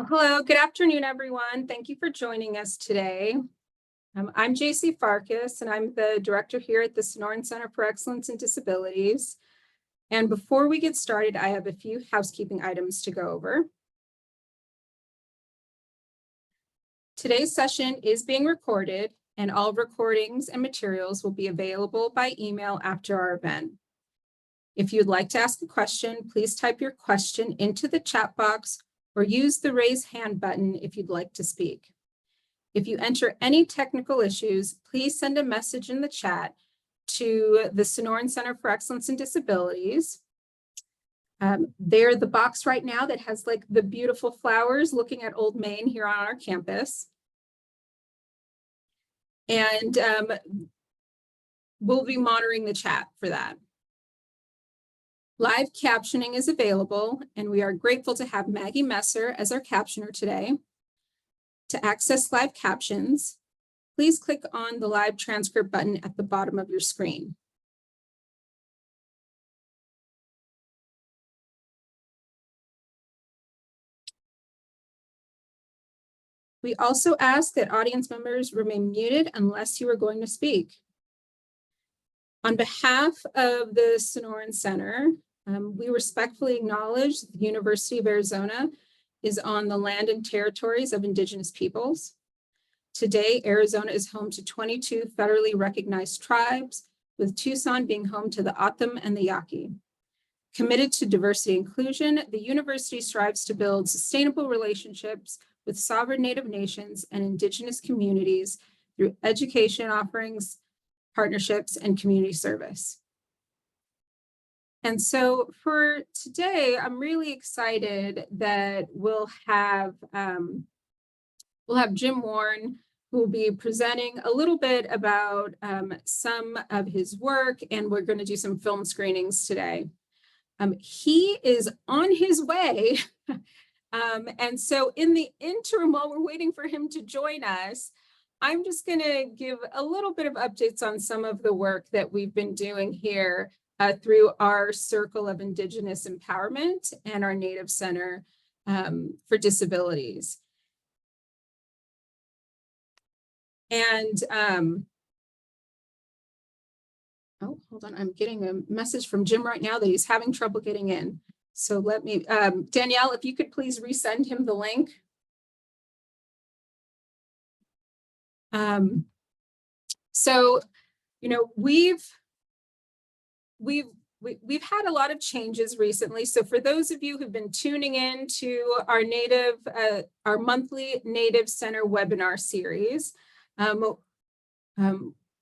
Hello, good afternoon, everyone. Thank you for joining us today. I'm JC Farkas, and I'm the director here at the Sonoran Center for Excellence in Disabilities. And before we get started, I have a few housekeeping items to go over. Today's session is being recorded, and all recordings and materials will be available by email after our event. If you'd like to ask a question, please type your question into the chat box or use the raise hand button if you'd like to speak. If you enter any technical issues, please send a message in the chat to the Sonoran Center for Excellence in Disabilities. They're the box right now that has like the beautiful flowers looking at Old Main here on our campus. And we'll be monitoring the chat for that. Live captioning is available, and we are grateful to have Maggie Messer as our captioner today. To access live captions, please click on the live transcript button at the bottom of your screen. We also ask that audience members remain muted unless you are going to speak. On behalf of the Sonoran Center, we respectfully acknowledge the University of Arizona is on the land and territories of Indigenous peoples. Today, Arizona is home to 22 federally recognized tribes, with Tucson being home to the O'odham and the Yaqui. Committed to diversity and inclusion, the university strives to build sustainable relationships with sovereign Native nations and Indigenous communities through education offerings, partnerships, and community service. And so for today, I'm really excited that we'll have Jim Warren, who will be presenting a little bit about some of his work, and we're going to do some film screenings today. He is on his way, and so in the interim, while we're waiting for him to join us, I'm just going to give a little bit of updates on some of the work that we've been doing here through our Circle of Indigenous Empowerment and our Native Center for Disabilities. And, oh, hold on, I'm getting a message from Jim right now that he's having trouble getting in. So let me, Danielle, if you could please resend him the link. So, you know, we've had a lot of changes recently. So for those of you who've been tuning in to our monthly Native Center webinar series,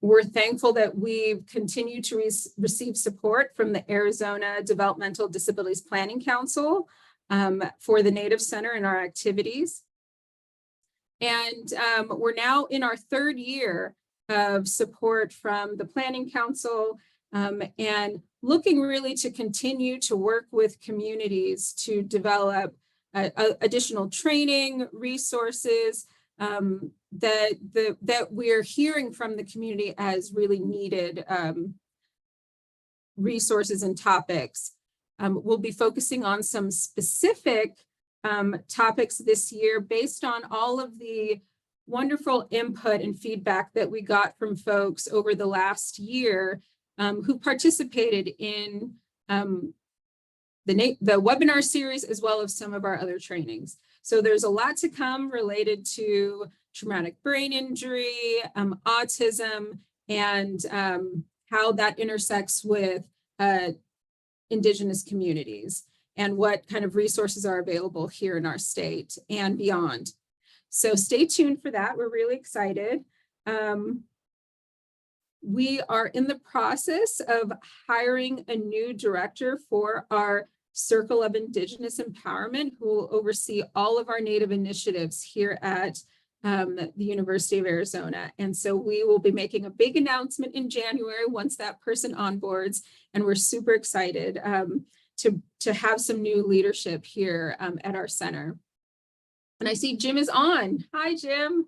we're thankful that we've continued to receive support from the Arizona Developmental Disabilities Planning Council for the Native Center and our activities. And we're now in our third year of support from the Planning Council and looking really to continue to work with communities to develop additional training, resources that we're hearing from the community as really needed resources and topics. We'll be focusing on some specific topics this year based on all of the wonderful input and feedback that we got from folks over the last year who participated in the webinar series as well as some of our other trainings. So there's a lot to come related to traumatic brain injury, autism, and how that intersects with Indigenous communities and what kind of resources are available here in our state and beyond. So stay tuned for that. We're really excited. We are in the process of hiring a new director for our Circle of Indigenous Empowerment, who will oversee all of our Native initiatives here at the University of Arizona. And so we will be making a big announcement in January once that person onboards, and we're super excited to have some new leadership here at our center. And I see Jim is on. Hi, Jim.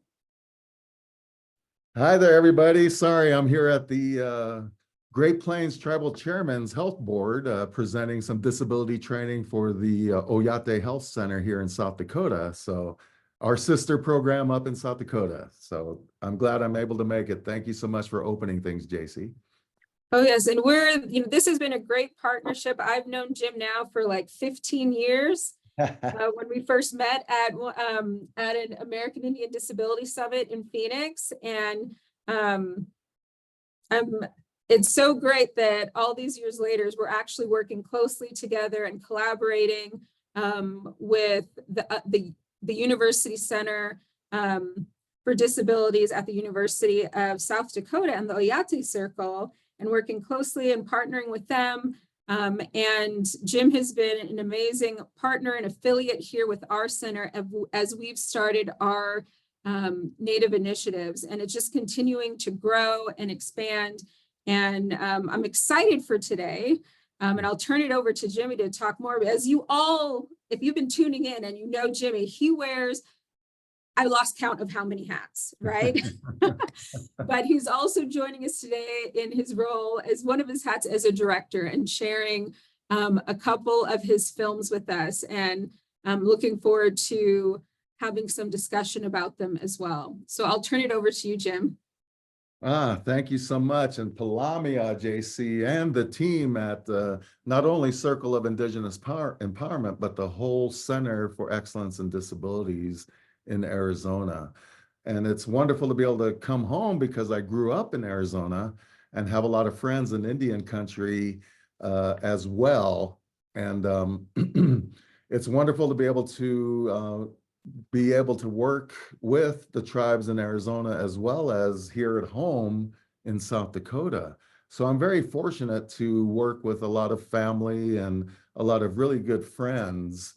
Hi there, everybody. Sorry, I'm here at the Great Plains Tribal Chairman's Health Board, presenting some disability training for the Oyate Health Center here in South Dakota. So our sister program up in South Dakota. So I'm glad I'm able to make it. Thank you so much for opening things, JC. Oh, yes. And this has been a great partnership. I've known Jim now for like 15 years. When we first met at an American Indian Disability Summit in Phoenix. And it's so great that all these years later, we're actually working closely together and collaborating with the University Center for Disabilities at the University of South Dakota and the Oyate Circle, and working closely and partnering with them. And Jim has been an amazing partner and affiliate here with our center as we've started our Native initiatives, and it's just continuing to grow and expand. And I'm excited for today. And I'll turn it over to Jimmy to talk more. As you all, if you've been tuning in and you know Jimmy, he wears, I lost count of how many hats, right? But he's also joining us today in his role as one of his hats as a director and sharing a couple of his films with us. And I'm looking forward to having some discussion about them as well. So I'll turn it over to you, Jim. Thank you so much. And Palamia, JC, and the team at not only Circle of Indigenous Empowerment, but the whole Center for Excellence in Disabilities in Arizona. And it's wonderful to be able to come home because I grew up in Arizona and have a lot of friends in Indian country as well. And it's wonderful to be able to work with the tribes in Arizona as well as here at home in South Dakota. So I'm very fortunate to work with a lot of family and a lot of really good friends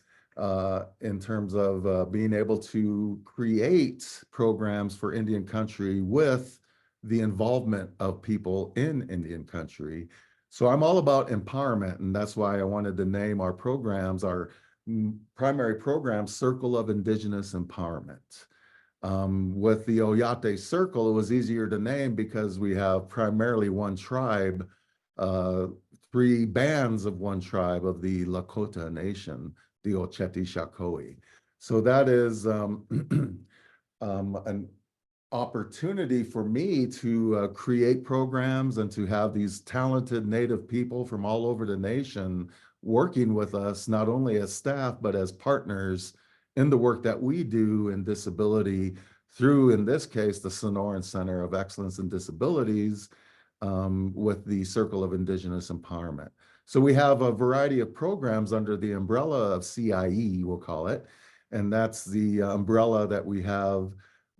in terms of being able to create programs for Indian country with the involvement of people in Indian country. So I'm all about empowerment, and that's why I wanted to name our programs, our primary program, Circle of Indigenous Empowerment. With the Oyate Circle, it was easier to name because we have primarily one tribe, 3 bands of one tribe of the Lakota Nation, the Ocheti Shakoi. So that is an opportunity for me to create programs and to have these talented Native people from all over the nation working with us, not only as staff, but as partners in the work that we do in disability through, in this case, the Sonoran Center of Excellence in Disabilities with the Circle of Indigenous Empowerment. So we have a variety of programs under the umbrella of CIE, we'll call it, and that's the umbrella that we have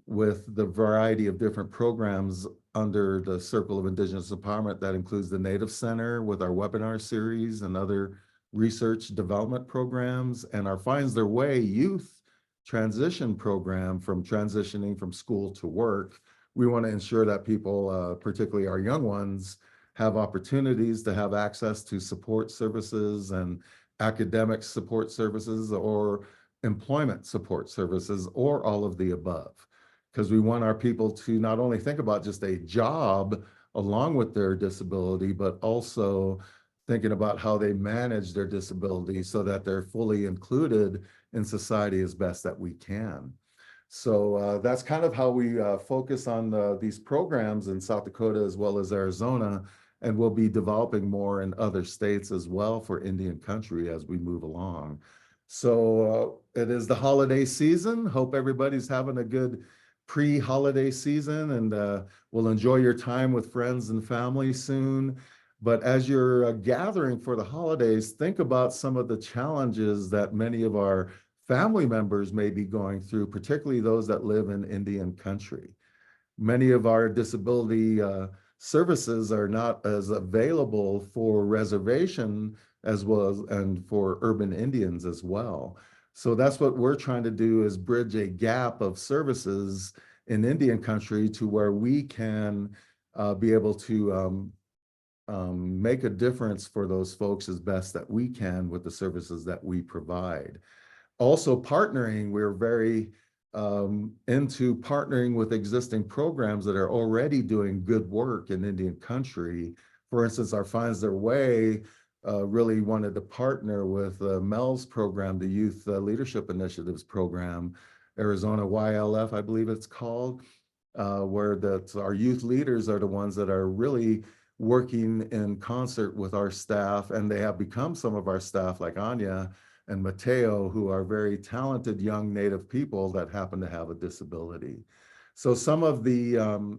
with the variety of different programs under the Circle of Indigenous Empowerment. That includes the Native Center with our webinar series and other research development programs, and our Finds Their Way youth transition program from transitioning from school to work. We want to ensure that people, particularly our young ones, have opportunities to have access to support services and academic support services or employment support services or all of the above. Because we want our people to not only think about just a job along with their disability, but also thinking about how they manage their disability so that they're fully included in society as best that we can. So that's kind of how we focus on these programs in South Dakota as well as Arizona, and we'll be developing more in other states as well for Indian country as we move along. So it is the holiday season. Hope everybody's having a good pre-holiday season, and we'll enjoy your time with friends and family soon. But as you're gathering for the holidays, think about some of the challenges that many of our family members may be going through, particularly those that live in Indian country. Many of our disability services are not as available for reservation as well as and for urban Indians as well. So that's what we're trying to do, is bridge a gap of services in Indian country to where we can be able to make a difference for those folks as best that we can with the services that we provide. Also partnering, we're very into partnering with existing programs that are already doing good work in Indian country For instance, our Finds Their Way really wanted to partner with Mel's program, the Youth Leadership Initiatives program, Arizona YLF, I believe it's called, where our youth leaders are the ones that are really working in concert with our staff, and they have become some of our staff, like Anya and Mateo, who are very talented young Native people that happen to have a disability. So some of the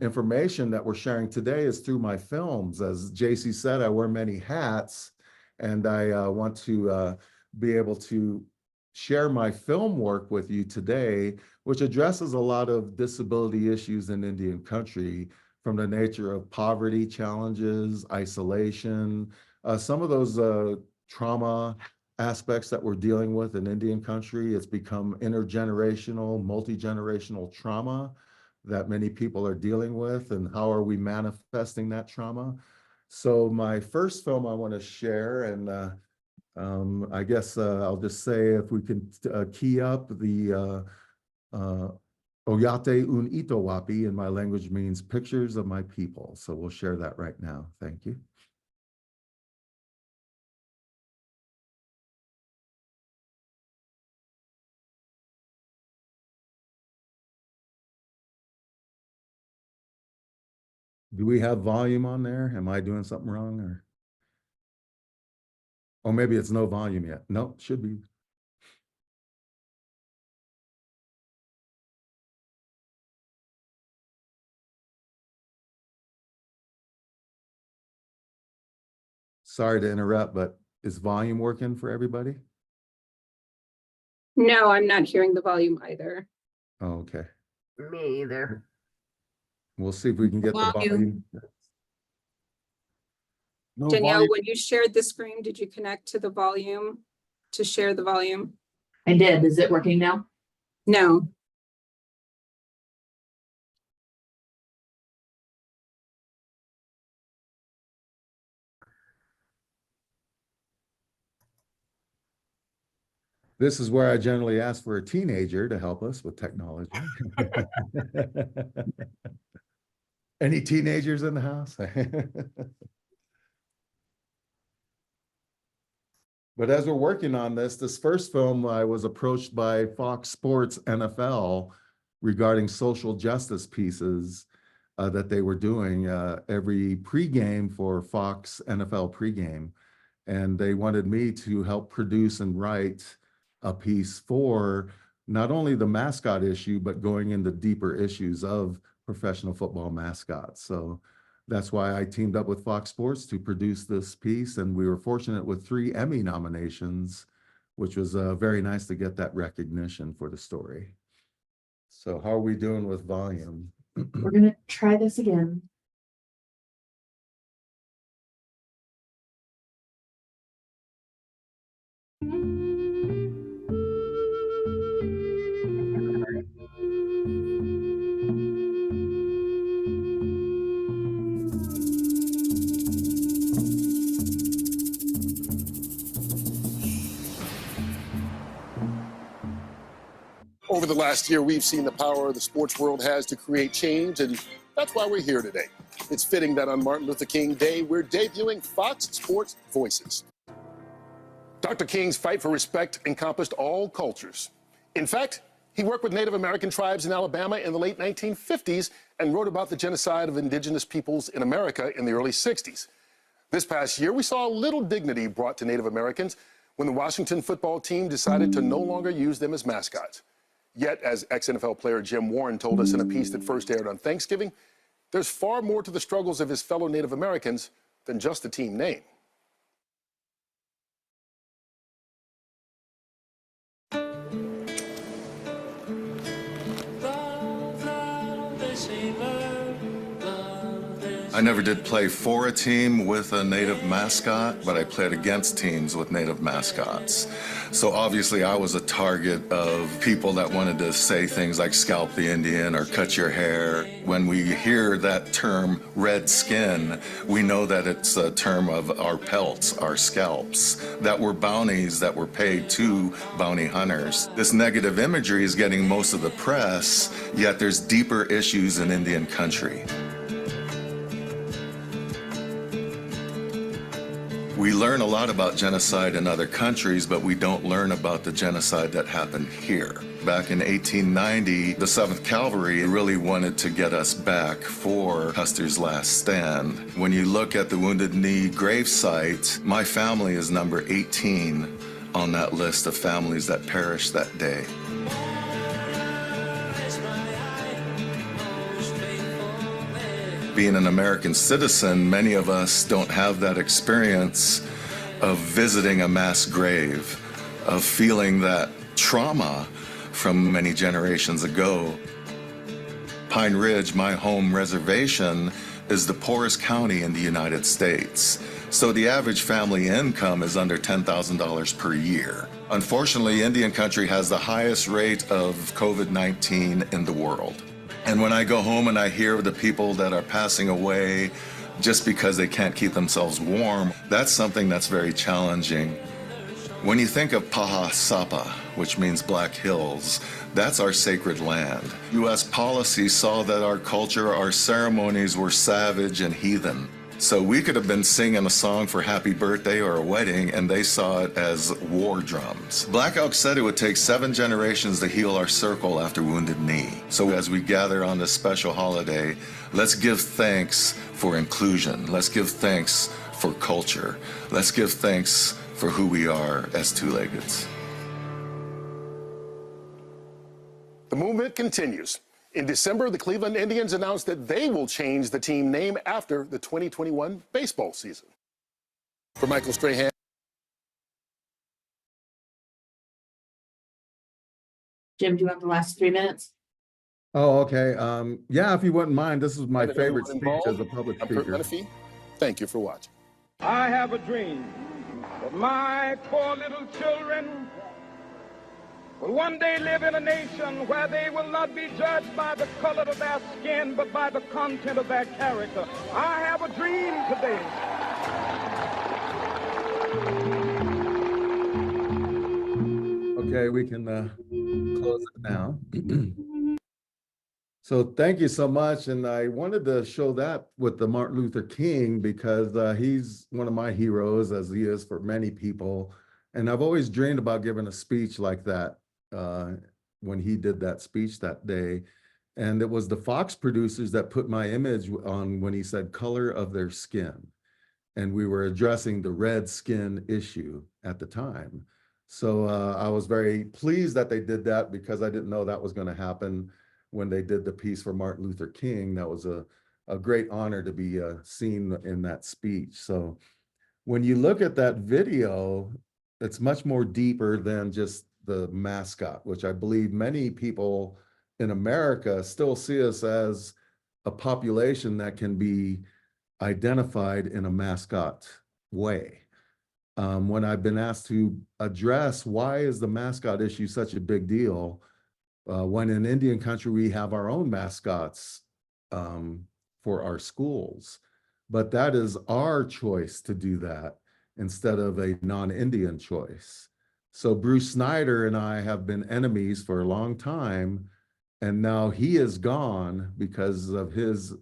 information that we're sharing today is through my films. As JC said, I wear many hats, and I want to be able to share my film work with you today, which addresses a lot of disability issues in Indian country, from the nature of poverty challenges, isolation, some of those trauma aspects that we're dealing with in Indian country. It's become intergenerational, multi-generational trauma that many people are dealing with, and how are we manifesting that trauma. So my first film I want to share, and I guess I'll just say, if we can key up the Oyate un Itowapi in my language means pictures of my people. So we'll share that right now. Thank you. Do we have volume on there? Am I doing something wrong, or maybe it's no volume yet? No, should be. Sorry to interrupt, but is volume working for everybody? No, I'm not hearing the volume either. Oh, okay. Me either. We'll see if we can get the volume. No Danielle, volume. when you shared the screen, did you connect to the volume to share the volume? I did. Is it working now? No. This is where I generally ask for a teenager to help us with technology. Any teenagers in the house? But as we're working on this first film, I was approached by Fox Sports NFL regarding social justice pieces that they were doing every pregame for Fox NFL pregame. And they wanted me to help produce and write a piece for not only the mascot issue, but going into deeper issues of professional football mascots. So that's why I teamed up with Fox Sports to produce this piece. And we were fortunate with 3 Emmy nominations, which was very nice to get that recognition for the story. So how are we doing with volume? We're going to try this again. Over the last year, we've seen the power the sports world has to create change, and that's why we're here today. It's fitting that on Martin Luther King Day, we're debuting Fox Sports Voices. Dr. King's fight for respect encompassed all cultures. In fact, he worked with Native American tribes in Alabama in the late 1950s and wrote about the genocide of indigenous peoples in America in the early 60s. This past year, we saw a little dignity brought to Native Americans when the Washington football team decided to no longer use them as mascots. Yet, as ex-NFL player Jim Warren told us in a piece that first aired on Thanksgiving, there's far more to the struggles of his fellow Native Americans than just the team name. I never did play for a team with a Native mascot, but I played against teams with Native mascots. So obviously I was a target of people that wanted to say things like scalp the Indian or cut your hair. When we hear that term red skin, we know that it's a term of our pelts, our scalps, that were bounties that were paid to bounty hunters. This negative imagery is getting most of the press, yet there's deeper issues in Indian country. We learn a lot about genocide in other countries, but we don't learn about the genocide that happened here. Back in 1890, the 7th Cavalry really wanted to get us back for Custer's last stand. When you look at the Wounded Knee gravesite, my family is number 18 on that list of families that perished that day. Being an American citizen, many of us don't have that experience of visiting a mass grave, of feeling that trauma from many generations ago. Pine Ridge, my home reservation, is the poorest county in the United States. So the average family income is under $10,000 per year. Unfortunately, Indian country has the highest rate of COVID-19 in the world. And when I go home and I hear of the people that are passing away just because they can't keep themselves warm, that's something that's very challenging. When you think of Paha Sapa, which means Black Hills, that's our sacred land. U.S. policy saw that our culture, our ceremonies were savage and heathen. So we could have been singing a song for happy birthday or a wedding, and they saw it as war drums. Black Elk said it would take 7 generations to heal our circle after Wounded Knee. So as we gather on this special holiday, let's give thanks for inclusion. Let's give thanks for culture. Let's give thanks for who we are as two-leggeds. The movement continues. In December, the Cleveland Indians announced that they will change the team name after the 2021 baseball season. For Michael Strahan. Jim, do you have the last 3 minutes? Oh, okay. Yeah, if you wouldn't mind, this is my And favorite everyone speech as a involved, public I'm Kurt speaker. Menefee. Thank you for watching. I have a dream that my 4 little children will one day live in a nation where they will not be judged by the color of their skin, but by the content of their character. I have a dream today. Okay, we can close it now. So thank you so much. And I wanted to show that with the Martin Luther King because he's one of my heroes, as he is for many people. And I've always dreamed about giving a speech like that when he did that speech that day. And it was the Fox producers that put my image on when he said color of their skin. And we were addressing the red skin issue at the time. So I was very pleased that they did that because I didn't know that was going to happen when they did the piece for Martin Luther King. That was a great honor to be seen in that speech. So when you look at that video, it's much more deeper than just the mascot, which I believe many people in America still see us as a population that can be identified in a mascot way. When I've been asked to address why is the mascot issue such a big deal, when in Indian country we have our own mascots for our schools, but that is our choice to do that instead of a non-Indian choice. So Bruce Snyder and I have been enemies for a long time, and now he is gone because of his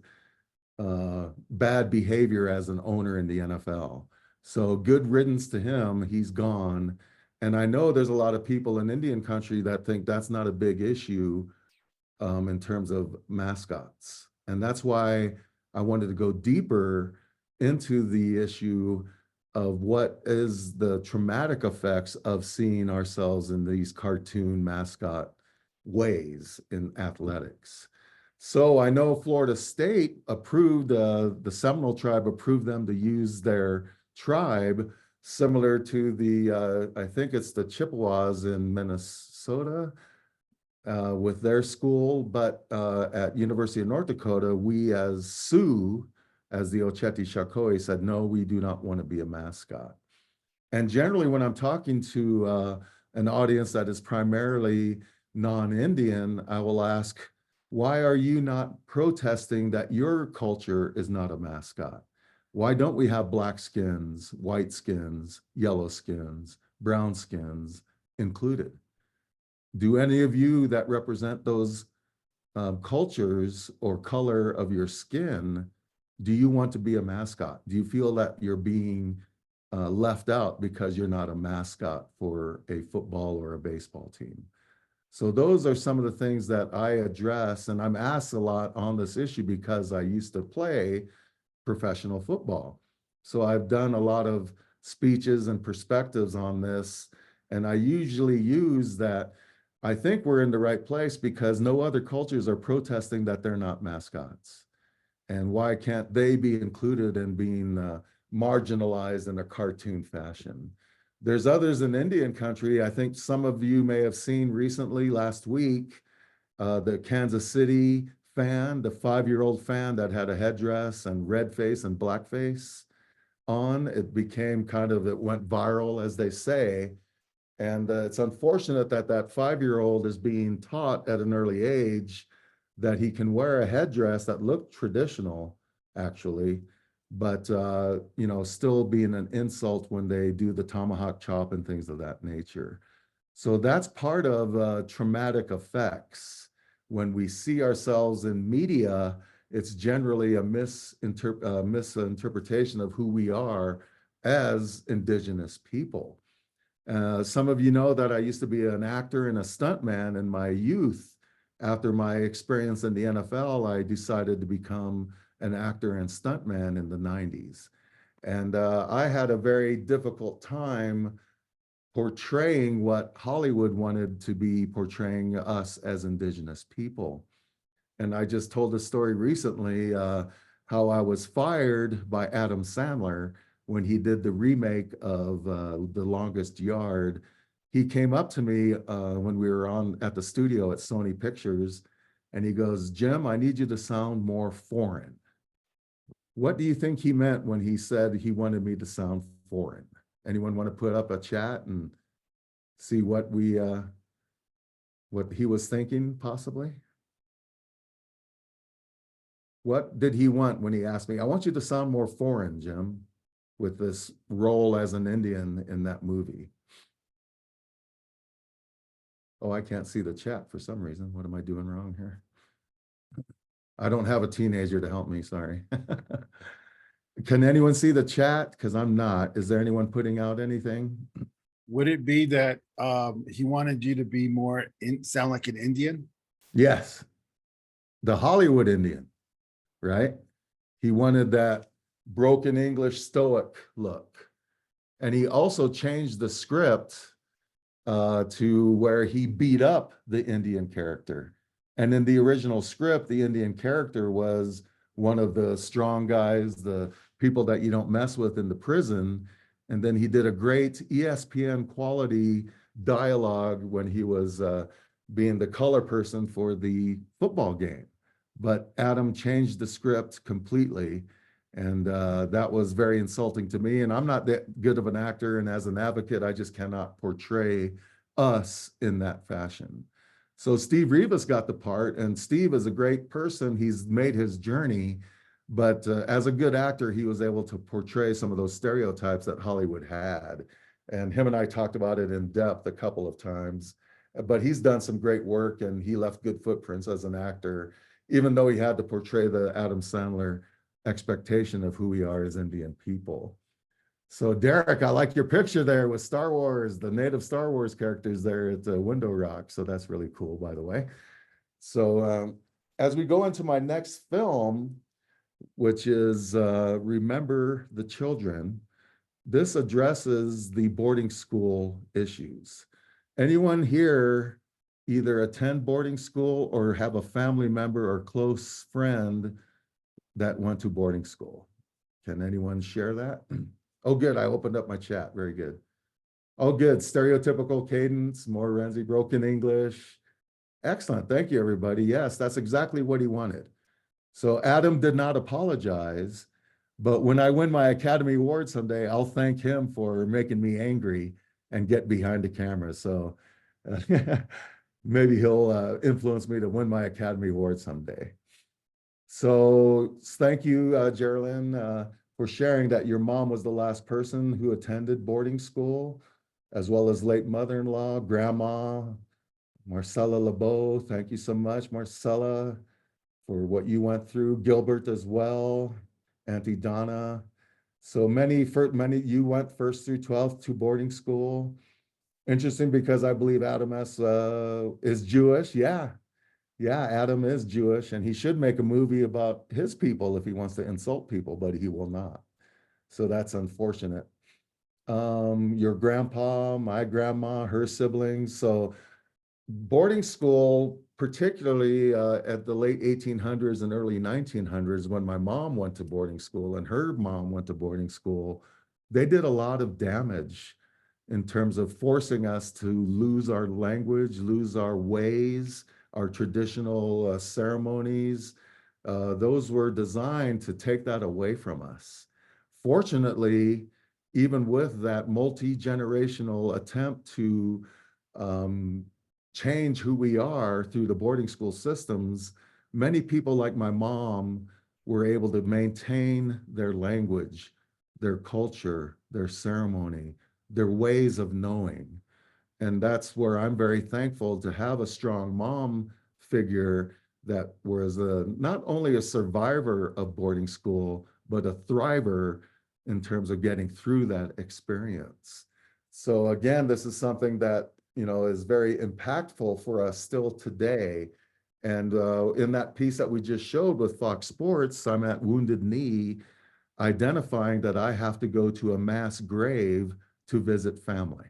bad behavior as an owner in the NFL. So good riddance to him, he's gone. And I know there's a lot of people in Indian country that think that's not a big issue in terms of mascots. And that's why I wanted to go deeper into the issue of what is the traumatic effects of seeing ourselves in these cartoon mascot ways in athletics. So I know Florida State approved, the Seminole tribe approved them to use their tribe similar to the, I think it's the Chippewas in Minnesota with their school, but at University of North Dakota, we as Sioux, as the Ocheti Shakoi said, no, we do not want to be a mascot. And generally when I'm talking to an audience that is primarily non-Indian, I will ask, why are you not protesting that your culture is not a mascot? Why don't we have black skins, white skins, yellow skins, brown skins included? Do any of you that represent those cultures or color of your skin, do you want to be a mascot? Do you feel that you're being left out because you're not a mascot for a football or a baseball team. So those are some of the things that I address, and I'm asked a lot on this issue because I used to play professional football. So I've done a lot of speeches and perspectives on this, and I usually use that. I think we're in the right place because no other cultures are protesting that they're not mascots. And why can't they be included in being marginalized in a cartoon fashion? There's others in Indian country. I think some of you may have seen recently, last week, the Kansas City fan, the 5-year-old fan that had a headdress and red face and black face on. It became it went viral, as they say. And it's unfortunate that that 5-year-old is being taught at an early age that he can wear a headdress that looked traditional, actually, but still being an insult when they do the tomahawk chop and things of that nature. So that's part of traumatic effects. When we see ourselves in media, it's generally a misinterpretation of who we are as Indigenous people. Some of you know that I used to be an actor and a stuntman in my youth. After my experience in the NFL, I decided to become an actor and stuntman in the 90s. And I had a very difficult time portraying what Hollywood wanted to be portraying us as Indigenous people. And I just told a story recently how I was fired by Adam Sandler when he did the remake of The Longest Yard. He came up to me when we were at the studio at Sony Pictures, and he goes, "Jim, I need you to sound more foreign." What do you think he meant when he said he wanted me to sound foreign? Anyone want to put up a chat and see what he was thinking, possibly? What did he want when he asked me, "I want you to sound more foreign, Jim," with this role as an Indian in that movie? Oh, I can't see the chat for some reason. What am I doing wrong here? I don't have a teenager to help me, sorry. Can anyone see the chat? Because I'm not. Is there anyone putting out anything? Would it be that he wanted you to be more sound like an Indian? Yes. The Hollywood Indian, right? He wanted that broken English stoic look. And he also changed the script to where he beat up the Indian character. And in the original script, the Indian character was one of the strong guys, the people that you don't mess with in the prison. And then he did a great ESPN quality dialogue when he was being the color person for the football game. But Adam changed the script completely. And that was very insulting to me. And I'm not that good of an actor. And as an advocate, I just cannot portray us in that fashion. So Steve Rivas got the part, and Steve is a great person. He's made his journey, but as a good actor, he was able to portray some of those stereotypes that Hollywood had. And him and I talked about it in depth a couple of times, but he's done some great work and he left good footprints as an actor, even though he had to portray the Adam Sandler expectation of who we are as Indian people. So Derek, I like your picture there with Star Wars, the native Star Wars characters there at the Window Rock. So that's really cool, by the way. So as we go into my next film, which is Remember the Children, this addresses the boarding school issues. Anyone here either attend boarding school or have a family member or close friend that went to boarding school? Can anyone share that? Oh, good. I opened up my chat. Very good. Oh, good. Stereotypical cadence, more Renzi, broken English. Excellent. Thank you, everybody. Yes, that's exactly what he wanted. So Adam did not apologize, but when I win my Academy Award someday, I'll thank him for making me angry and get behind the camera. So maybe he'll influence me to win my Academy Award someday. So thank you, Geraldine, for sharing that your mom was the last person who attended boarding school, as well as late mother-in-law, grandma, Marcella LeBeau. Thank you so much, Marcella, for what you went through. Gilbert as well, Auntie Donna. So many, you went first through 12th to boarding school. Interesting because I believe Adam S. Is Jewish. Yeah. Yeah, Adam is Jewish, and he should make a movie about his people if he wants to insult people, but he will not. So that's unfortunate. Your grandpa, my grandma, her siblings. So boarding school, particularly at the late 1800s and early 1900s, when my mom went to boarding school and her mom went to boarding school, they did a lot of damage in terms of forcing us to lose our language, lose our ways, our traditional ceremonies. Those were designed to take that away from us. Fortunately, even with that multi-generational attempt to change who we are through the boarding school systems, many people like my mom were able to maintain their language, their culture, their ceremony, their ways of knowing. And that's where I'm very thankful to have a strong mom figure that was not only a survivor of boarding school, but a thriver in terms of getting through that experience. So again, this is something that, you know, is very impactful for us still today. And in that piece that we just showed with Fox Sports, I'm at Wounded Knee, identifying that I have to go to a mass grave to visit family.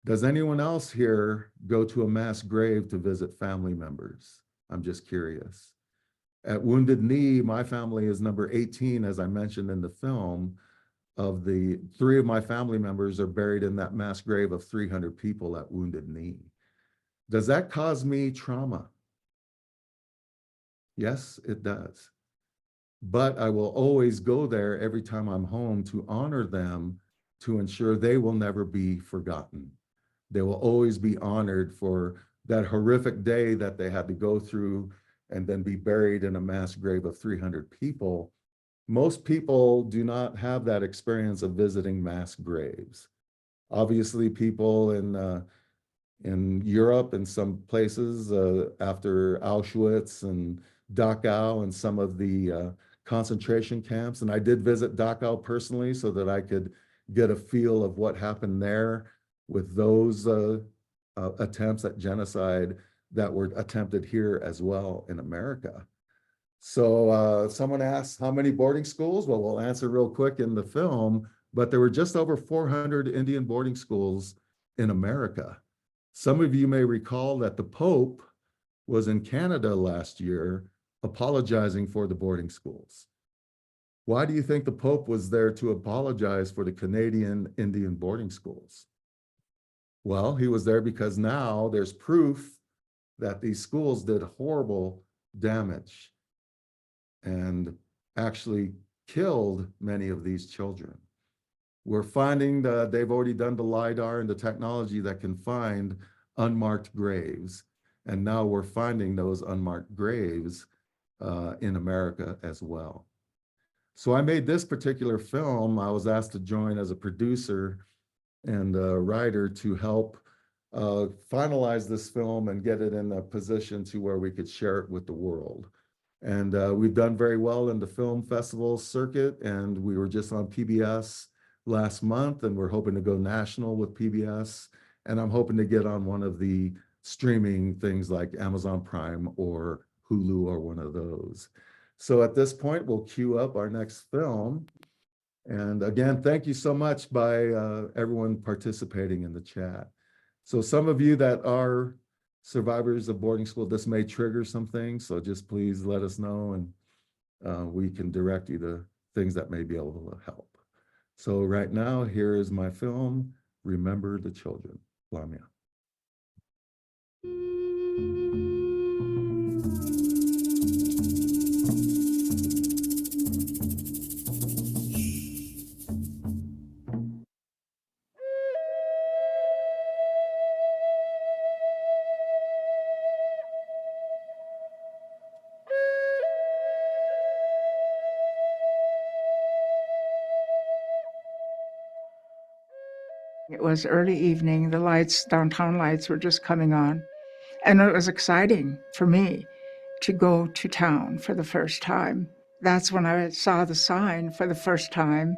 Does anyone else here go to a mass grave to visit family members? I'm just curious. At Wounded Knee, my family is number 18, as I mentioned in the film. Of the 3 of my family members are buried in that mass grave of 300 people at Wounded Knee. Does that cause me trauma? Yes, it does. But I will always go there every time I'm home to honor them, to ensure they will never be forgotten. They will always be honored for that horrific day that they had to go through and then be buried in a mass grave of 300 people. Most people do not have that experience of visiting mass graves. Obviously, people in Europe and some places after Auschwitz and Dachau and some of the concentration camps. And I did visit Dachau personally so that I could get a feel of what happened there with those attempts at genocide that were attempted here as well in America. So someone asked how many boarding schools? Well, we'll answer real quick in the film, but there were just over 400 Indian boarding schools in America. Some of you may recall that the Pope was in Canada last year apologizing for the boarding schools. Why do you think the Pope was there to apologize for the Canadian Indian boarding schools? Well, he was there because now there's proof that these schools did horrible damage and actually killed many of these children. We're finding that they've already done the LiDAR and the technology that can find unmarked graves. And now we're finding those unmarked graves in America as well. So I made this particular film. I was asked to join as a producer and a writer to help finalize this film and get it in a position to where we could share it with the world. And we've done very well in the film festival circuit, and we were just on PBS last month, and we're hoping to go national with PBS. And I'm hoping to get on one of the streaming things like Amazon Prime or Hulu or one of those. So at this point, we'll queue up our next film. And again, thank you so much by everyone participating in the chat. So some of you that are survivors of boarding school, this may trigger some things. So just please let us know, and we can direct you to things that may be able to help. So right now, here is my film, Remember the Children. Lamia. It was early evening. The lights, downtown lights, were just coming on. And it was exciting for me to go to town for the first time. That's when I saw the sign for the first time,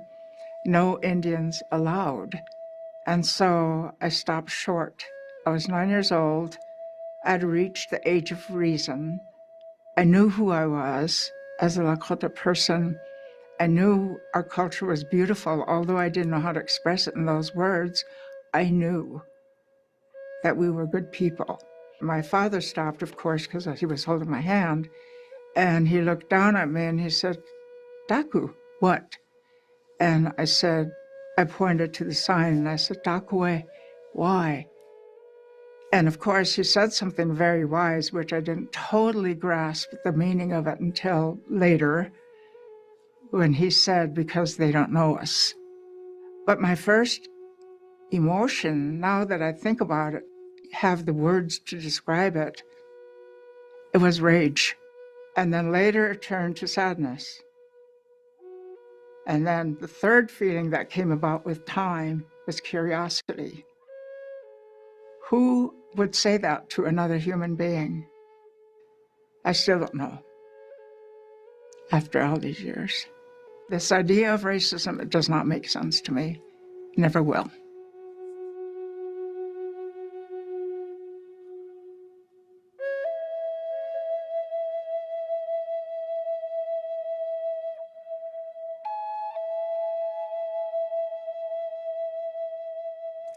no Indians allowed. And so I stopped short. I was 9 years old. I'd reached the age of reason. I knew who I was as a Lakota person. I knew our culture was beautiful, although I didn't know how to express it in those words. I knew that we were good people. My father stopped, of course, because he was holding my hand, and he looked down at me and he said, "Daku, what?" And I pointed to the sign and I said, "Dakue, why?" And of course, he said something very wise, which I didn't totally grasp the meaning of it until later, when he said, "Because they don't know us." But my first emotion, now that I think about it, have the words to describe it, it was rage. And then later it turned to sadness. And then the third feeling that came about with time was curiosity. Who would say that to another human being? I still don't know, after all these years. This idea of racism, it does not make sense to me. Never will.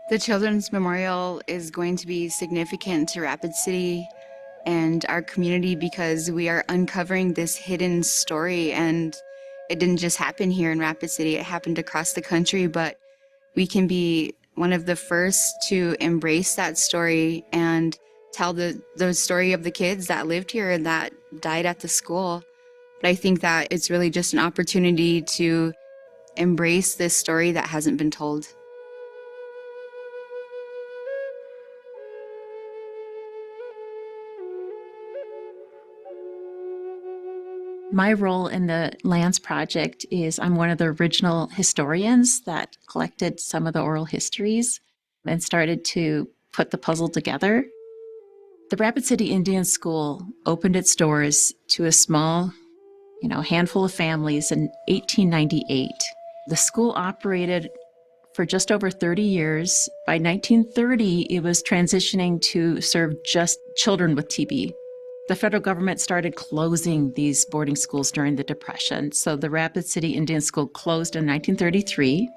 The Children's Memorial is going to be significant to Rapid City and our community because we are uncovering this hidden story, and it didn't just happen here in Rapid City, it happened across the country, but we can be one of the first to embrace that story and tell the story of the kids that lived here and that died at the school. But I think that it's really just an opportunity to embrace this story that hasn't been told. My role in the Lands Project is I'm one of the original historians that collected some of the oral histories and started to put the puzzle together. The Rapid City Indian School opened its doors to a small, handful of families in 1898. The school operated for just over 30 years. By 1930, it was transitioning to serve just children with TB. The federal government started closing these boarding schools during the Depression. So the Rapid City Indian School closed in 1933.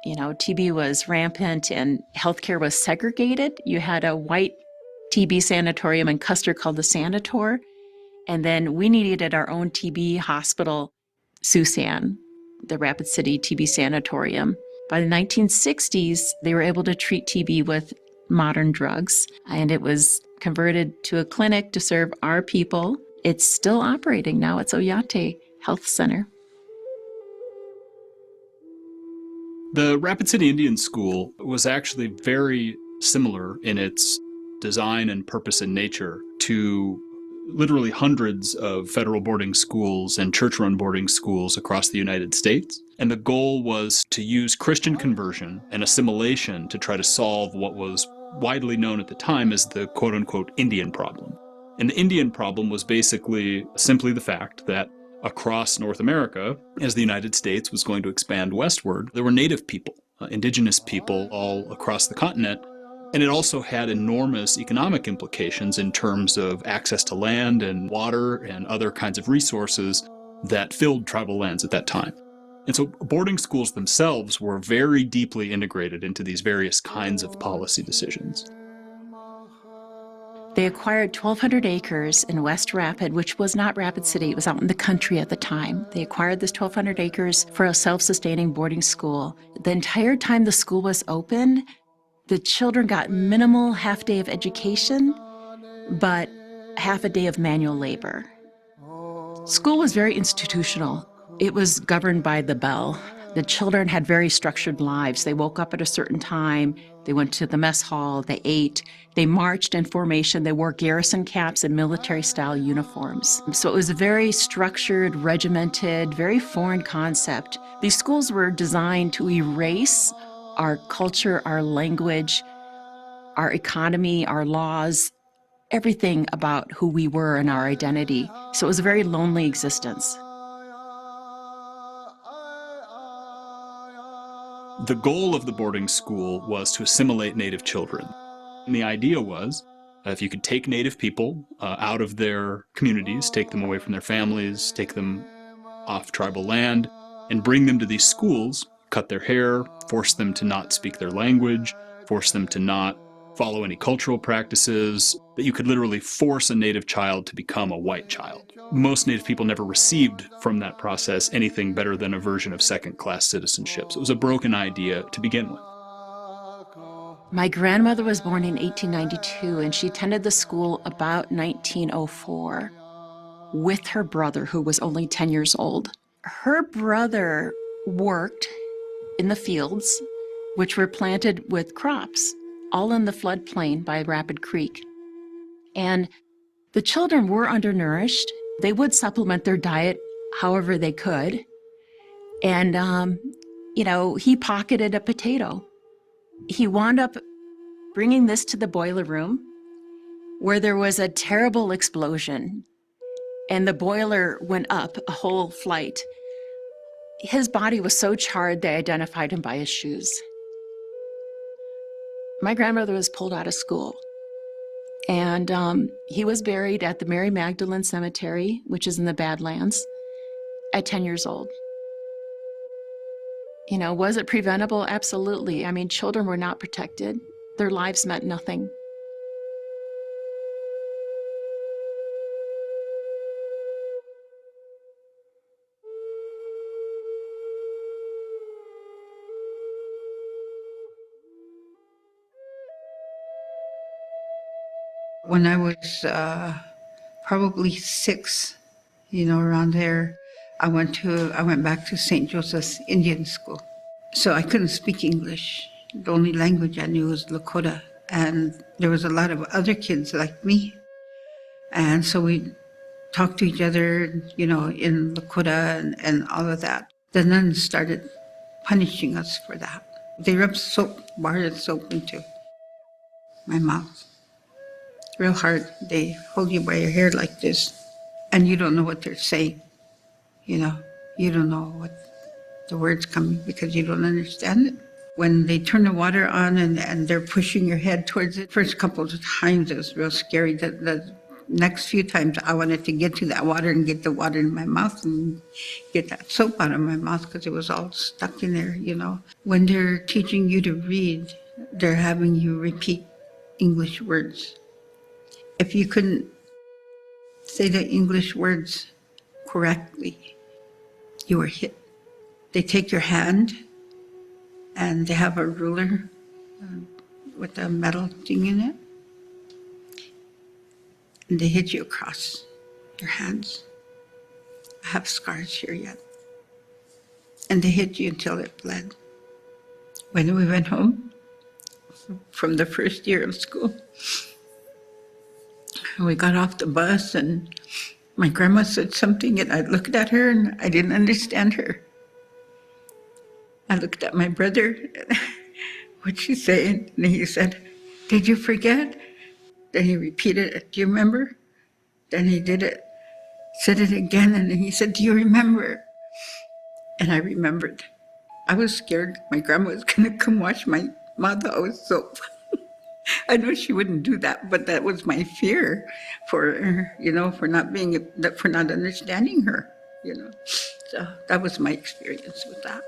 TB was rampant and healthcare was segregated. You had a white TB sanatorium in Custer called the Sanator. And then we needed our own TB hospital, Susan, the Rapid City TB Sanatorium. By the 1960s, they were able to treat TB with modern drugs, and it was converted to a clinic to serve our people. It's still operating now. It's Oyate Health Center. The Rapid City Indian School was actually very similar in its design and purpose and nature to literally hundreds of federal boarding schools and church-run boarding schools across the United States. And the goal was to use Christian conversion and assimilation to try to solve what was widely known at the time as the quote-unquote Indian problem. And the Indian problem was basically simply the fact that across North America, as the United States was going to expand westward, there were native people, indigenous people all across the continent. And it also had enormous economic implications in terms of access to land and water and other kinds of resources that filled tribal lands at that time. And so boarding schools themselves were very deeply integrated into these various kinds of policy decisions. They acquired 1,200 acres in West Rapid, which was not Rapid City. It was out in the country at the time. They acquired this 1,200 acres for a self-sustaining boarding school. The entire time the school was open, the children got minimal half-day of education, but half a day of manual labor. School was very institutional. It was governed by the bell. The children had very structured lives. They woke up at a certain time. They went to the mess hall. They ate. They marched in formation. They wore garrison caps and military-style uniforms. So it was a very structured, regimented, very foreign concept. These schools were designed to erase our culture, our language, our economy, our laws, everything about who we were and our identity. So it was a very lonely existence. The goal of the boarding school was to assimilate Native children. And the idea was, if you could take Native people out of their communities, take them away from their families, take them off tribal land, and bring them to these schools, cut their hair, force them to not speak their language, force them to not follow any cultural practices, that you could literally force a Native child to become a white child. Most Native people never received from that process anything better than a version of second-class citizenship. So it was a broken idea to begin with. My grandmother was born in 1892, and she attended the school about 1904 with her brother, who was only 10 years old. Her brother worked in the fields, which were planted with crops, all in the floodplain by Rapid Creek. And the children were undernourished. They would supplement their diet however they could. And, he pocketed a potato. He wound up bringing this to the boiler room, where there was a terrible explosion, and the boiler went up a whole flight. His body was so charred, they identified him by his shoes. My grandmother was pulled out of school, and he was buried at the Mary Magdalene Cemetery, which is in the Badlands, at 10 years old. Was it preventable? Absolutely. I mean, children were not protected. Their lives meant nothing. When I was probably 6, around there, I went back to St. Joseph's Indian School. So I couldn't speak English. The only language I knew was Lakota. And there was a lot of other kids like me. And so we talked to each other, in Lakota and all of that. The nuns started punishing us for that. They rubbed bar soap into my mouth. Real hard. They hold you by your hair like this, and you don't know what they're saying. You don't know what the words coming because you don't understand it. When they turn the water on and they're pushing your head towards it, first couple of times it was real scary. The next few times I wanted to get to that water and get the water in my mouth and get that soap out of my mouth because it was all stuck in there, When they're teaching you to read, they're having you repeat English words. If you couldn't say the English words correctly, you were hit. They take your hand and they have a ruler with a metal thing in it, and they hit you across your hands. I have scars here yet. And they hit you until it bled. When we went home from the first year of school, we got off the bus and my grandma said something and I looked at her and I didn't understand her. I looked at my brother, what'd she say? And he said, "Did you forget?" Then he repeated it, "Do you remember?" Then he did it, said it again, and then he said, "Do you remember?" And I remembered. I was scared my grandma was gonna come wash my mouth out with soap. I know she wouldn't do that, but that was my fear for, for not understanding her, So that was my experience with that.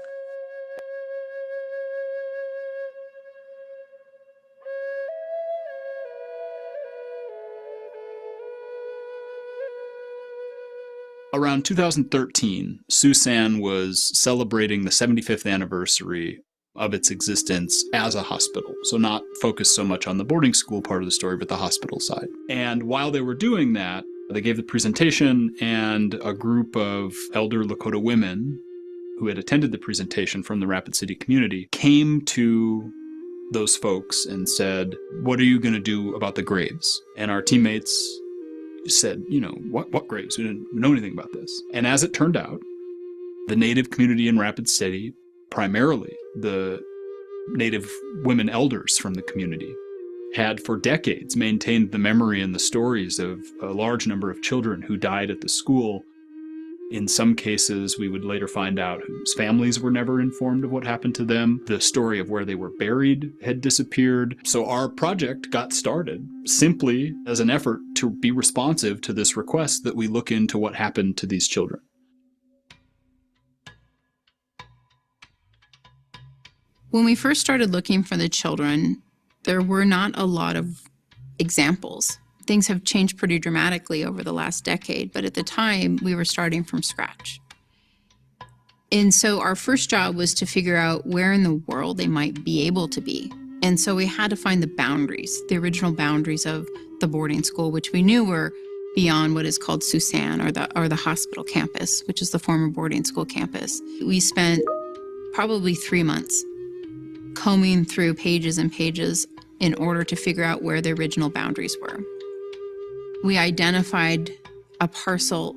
Around 2013, Susan was celebrating the 75th anniversary of its existence as a hospital. So not focused so much on the boarding school part of the story, but the hospital side. And while they were doing that, they gave the presentation, and a group of elder Lakota women who had attended the presentation from the Rapid City community came to those folks and said, "What are you going to do about the graves?" And our teammates said, what graves? We didn't know anything about this. And as it turned out, the Native community in Rapid City, primarily the Native women elders from the community, had for decades maintained the memory and the stories of a large number of children who died at the school In some cases, we would later find out whose families were never informed of what happened to them. The story of where they were buried had disappeared. So our project got started simply as an effort to be responsive to this request that we look into what happened to these children. When we first started looking for the children, there were not a lot of examples. Things have changed pretty dramatically over the last decade, but at the time, we were starting from scratch. And so our first job was to figure out where in the world they might be able to be. And so we had to find the boundaries, the original boundaries of the boarding school, which we knew were beyond what is called Susan, or the hospital campus, which is the former boarding school campus. We spent probably 3 months combing through pages and pages in order to figure out where the original boundaries were. We identified a parcel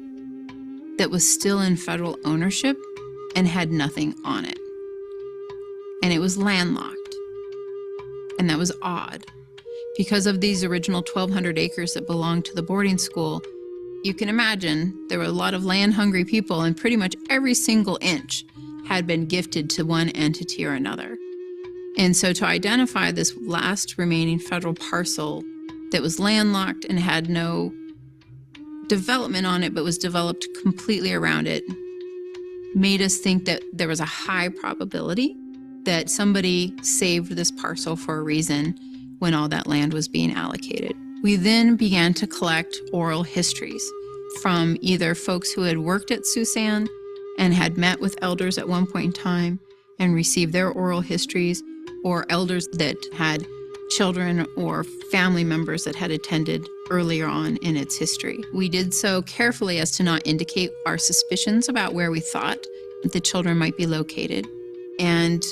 that was still in federal ownership and had nothing on it. And it was landlocked. And that was odd. Because of these original 1,200 acres that belonged to the boarding school, you can imagine there were a lot of land-hungry people, and pretty much every single inch had been gifted to one entity or another. And so to identify this last remaining federal parcel that was landlocked and had no development on it, but was developed completely around it, made us think that there was a high probability that somebody saved this parcel for a reason when all that land was being allocated. We then began to collect oral histories from either folks who had worked at Susan and had met with elders at one point in time and received their oral histories, or elders that had children or family members that had attended earlier on in its history. We did so carefully as to not indicate our suspicions about where we thought the children might be located. And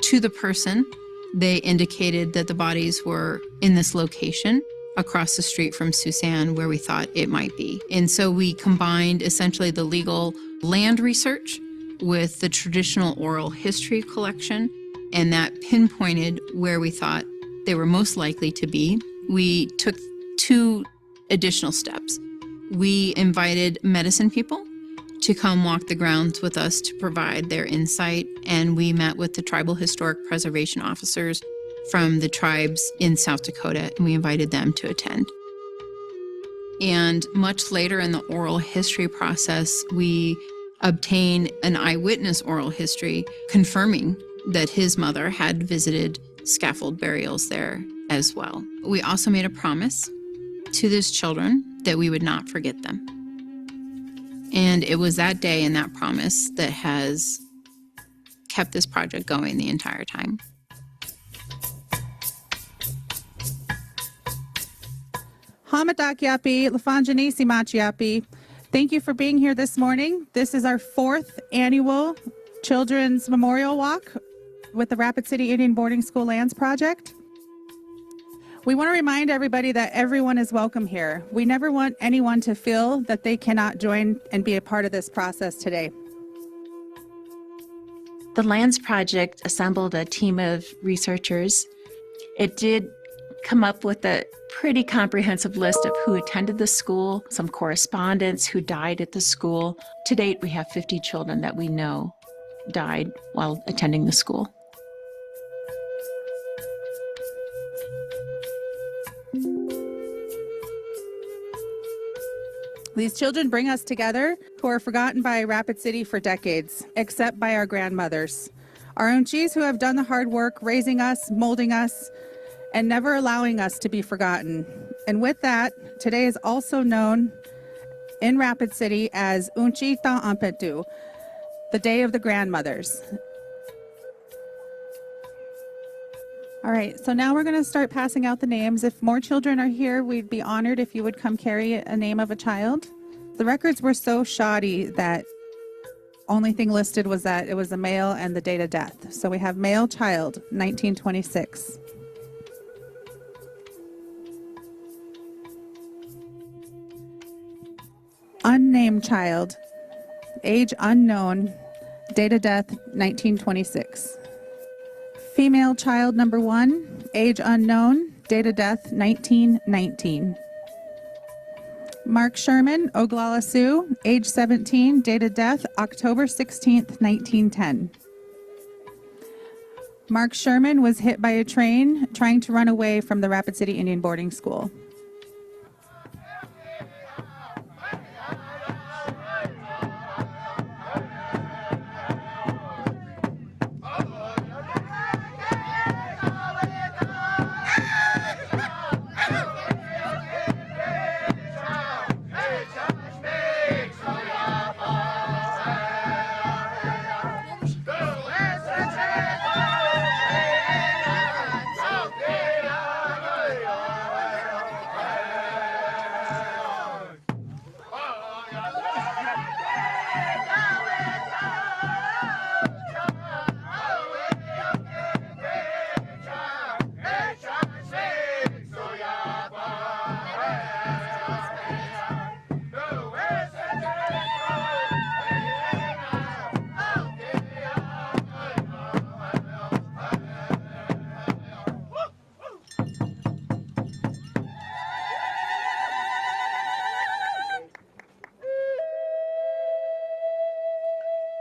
to the person, they indicated that the bodies were in this location across the street from Susan, where we thought it might be. And so we combined essentially the legal land research with the traditional oral history collection, and that pinpointed where we thought they were most likely to be. We took 2 additional steps. We invited medicine people to come walk the grounds with us to provide their insight, and we met with the tribal historic preservation officers from the tribes in South Dakota, and we invited them to attend. And much later in the oral history process, we obtained an eyewitness oral history confirming that his mother had visited scaffold burials there as well. We also made a promise to these children that we would not forget them. And it was that day and that promise that has kept this project going the entire time. Hamadak Yapi, Lafanjanisi Machiapi. Thank you for being here this morning. This is our 4th annual Children's Memorial Walk with the Rapid City Indian Boarding School Lands Project. We want to remind everybody that everyone is welcome here. We never want anyone to feel that they cannot join and be a part of this process today. The Lands Project assembled a team of researchers. It did come up with a pretty comprehensive list of who attended the school, some correspondents who died at the school. To date, we have 50 children that we know died while attending the school. These children bring us together who are forgotten by Rapid City for decades, except by our grandmothers. Our unchis who have done the hard work raising us, molding us, and never allowing us to be forgotten. And with that, today is also known in Rapid City as Unchi Ta Ampetu, the Day of the Grandmothers. All right, so now we're going to start passing out the names. If more children are here, we'd be honored if you would come carry a name of a child. The records were so shoddy that only thing listed was that it was a male and the date of death. So we have male child, 1926. Unnamed child, age unknown, date of death, 1926. Female child number 1, age unknown, date of death, 1919. Mark Sherman, Oglala Sioux, age 17, date of death October 16th, 1910. Mark Sherman was hit by a train trying to run away from the Rapid City Indian Boarding School.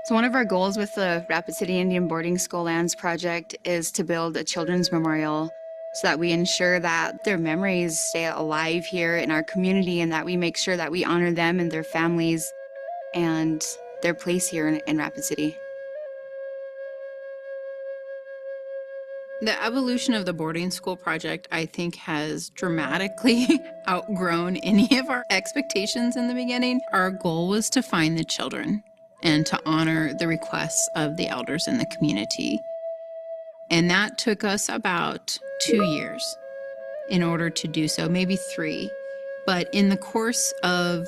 So one of our goals with the Rapid City Indian Boarding School Lands Project is to build a children's memorial so that we ensure that their memories stay alive here in our community and that we make sure that we honor them and their families and their place here in Rapid City. The evolution of the boarding school project, I think, has dramatically outgrown any of our expectations in the beginning. Our goal was to find the children and to honor the requests of the elders in the community. And that took us about 2 years in order to do so, maybe 3. But in the course of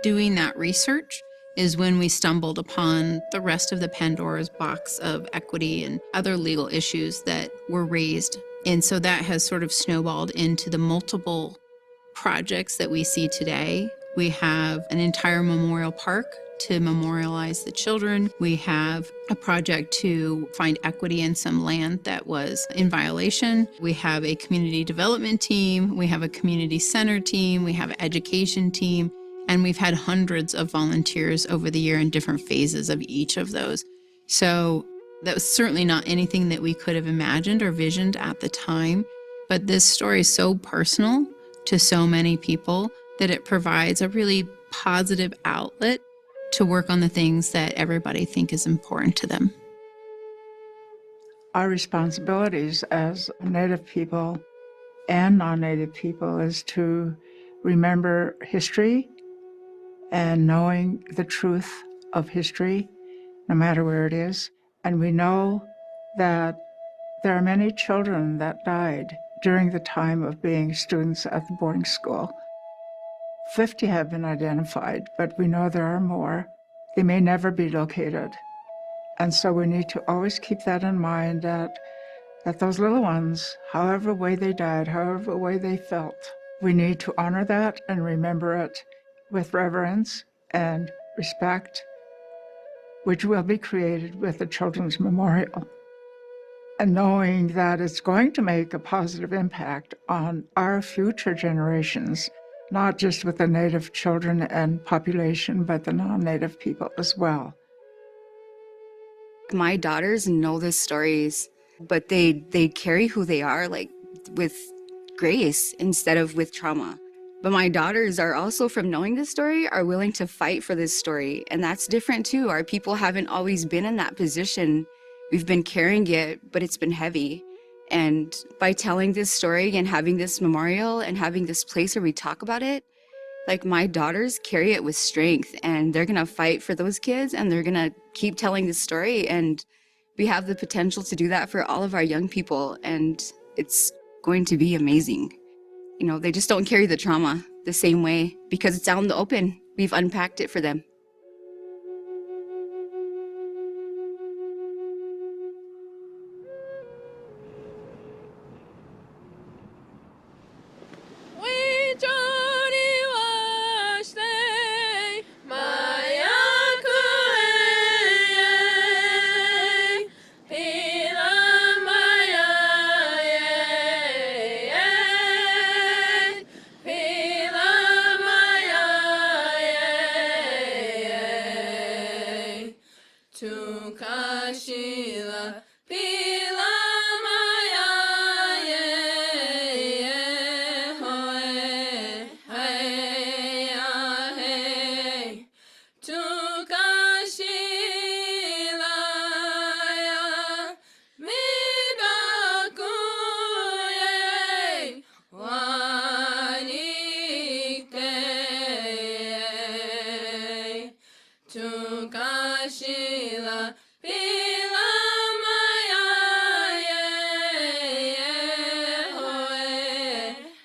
doing that research is when we stumbled upon the rest of the Pandora's box of equity and other legal issues that were raised. And so that has sort of snowballed into the multiple projects that we see today. We have an entire memorial park to memorialize the children. We have a project to find equity in some land that was in violation. We have a community development team. We have a community center team. We have an education team. And we've had hundreds of volunteers over the year in different phases of each of those. So that was certainly not anything that we could have imagined or visioned at the time. But this story is so personal to so many people that it provides a really positive outlet to work on the things that everybody think is important to them. Our responsibilities as Native people and non-Native people is to remember history and knowing the truth of history, no matter where it is. And we know that there are many children that died during the time of being students at the boarding school. 50 have been identified, but we know there are more. They may never be located. And so we need to always keep that in mind, that those little ones, however way they died, however way they felt, we need to honor that and remember it with reverence and respect, which will be created with the Children's Memorial. And knowing that it's going to make a positive impact on our future generations, not just with the Native children and population, but the non-Native people as well. My daughters know the stories, but they carry who they are, like with grace instead of with trauma. But my daughters are also, from knowing this story, are willing to fight for this story. And that's different too. Our people haven't always been in that position. We've been carrying it, but it's been heavy. And by telling this story and having this memorial and having this place where we talk about it, like my daughters carry it with strength, and they're gonna fight for those kids, and they're gonna keep telling this story. And we have the potential to do that for all of our young people, and it's going to be amazing. You know, they just don't carry the trauma the same way because it's out in the open. We've unpacked it for them. Tukashila pila maya ye hoe hey hey Tukashila ya midakuye wanikte Tukashila pila maya ye hoe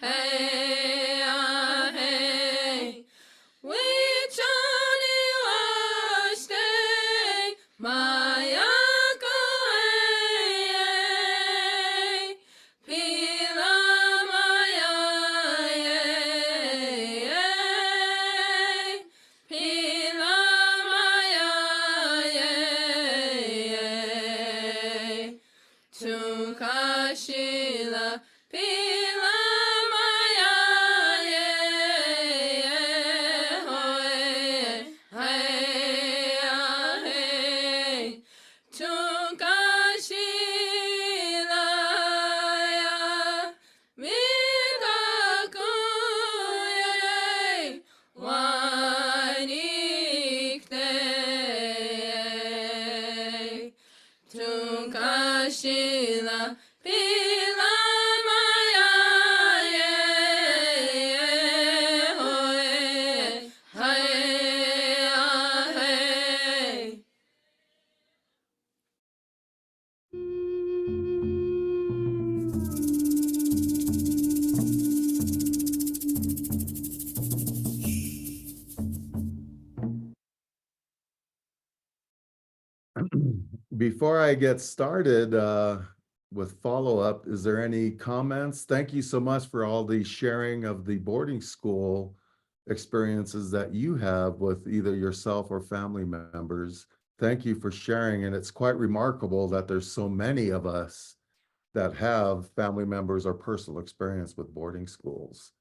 hey hey Wichani washte maya koe pila maya ye pila maya ye Tukashila pila maya ye hoe hey hey Tukashila ya midakuye wanikte Tukashila pila maya ye hoe hey hey Before I get started with follow-up, is there any comments? Thank you so much for all the sharing of the boarding school experiences that you have with either yourself or family members. Thank you for sharing, and it's quite remarkable that there's so many of us that have family members or personal experience with boarding schools.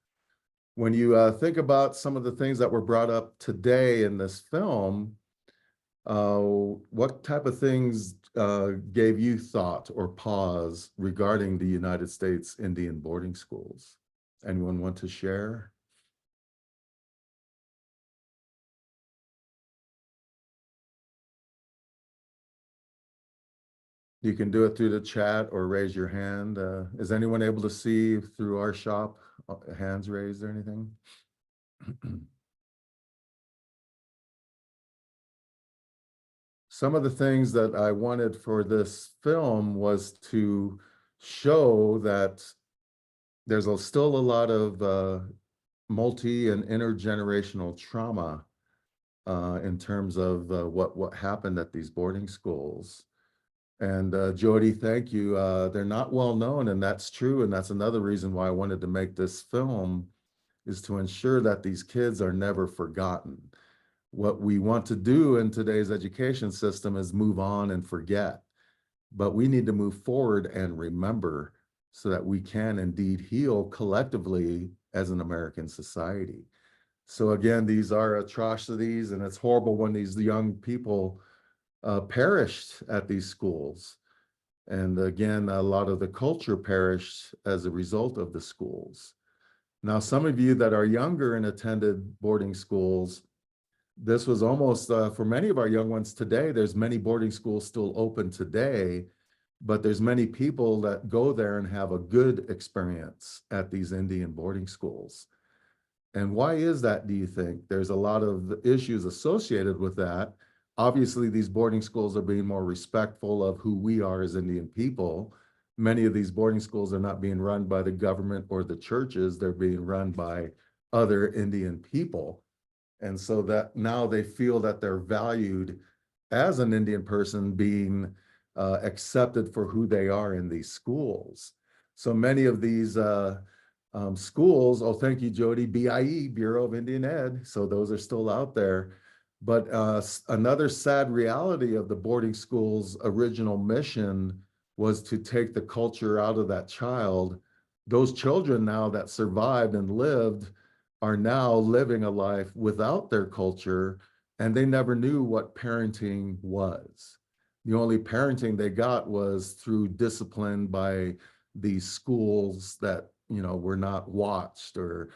When you think about some of the things that were brought up today in this film, what type of things gave you thought or pause regarding the United States Indian boarding schools? Anyone want to share? You can do it through the chat or raise your hand. Is anyone able to see through our shop, hands raised or anything? Some of the things that I wanted for this film was to show that there's still a lot of multi and intergenerational trauma in terms of what happened at these boarding schools. And Jody, thank you. They're not well known, and that's true. And that's another reason why I wanted to make this film, is to ensure that these kids are never forgotten. What we want to do in today's education system is move on and forget. But we need to move forward and remember so that we can indeed heal collectively as an American society. So again, these are atrocities, and it's horrible when these young people perished at these schools. And again, a lot of the culture perished as a result of the schools. Now, some of you that are younger and attended boarding schools, this was almost, for many of our young ones today, there's many boarding schools still open today, but there's many people that go there and have a good experience at these Indian boarding schools. And why is that, do you think? There's a lot of issues associated with that. Obviously, these boarding schools are being more respectful of who we are as Indian people. Many of these boarding schools are not being run by the government or the churches. They're being run by other Indian people. And so that now they feel that they're valued as an Indian person, being accepted for who they are in these schools. So many of these schools, oh, thank you, Jody, BIE, Bureau of Indian Ed. So those are still out there. But another sad reality of the boarding school's original mission was to take the culture out of that child. Those children now that survived and lived are now living a life without their culture, and they never knew what parenting was. The only parenting they got was through discipline by these schools that, you know, were not watched, or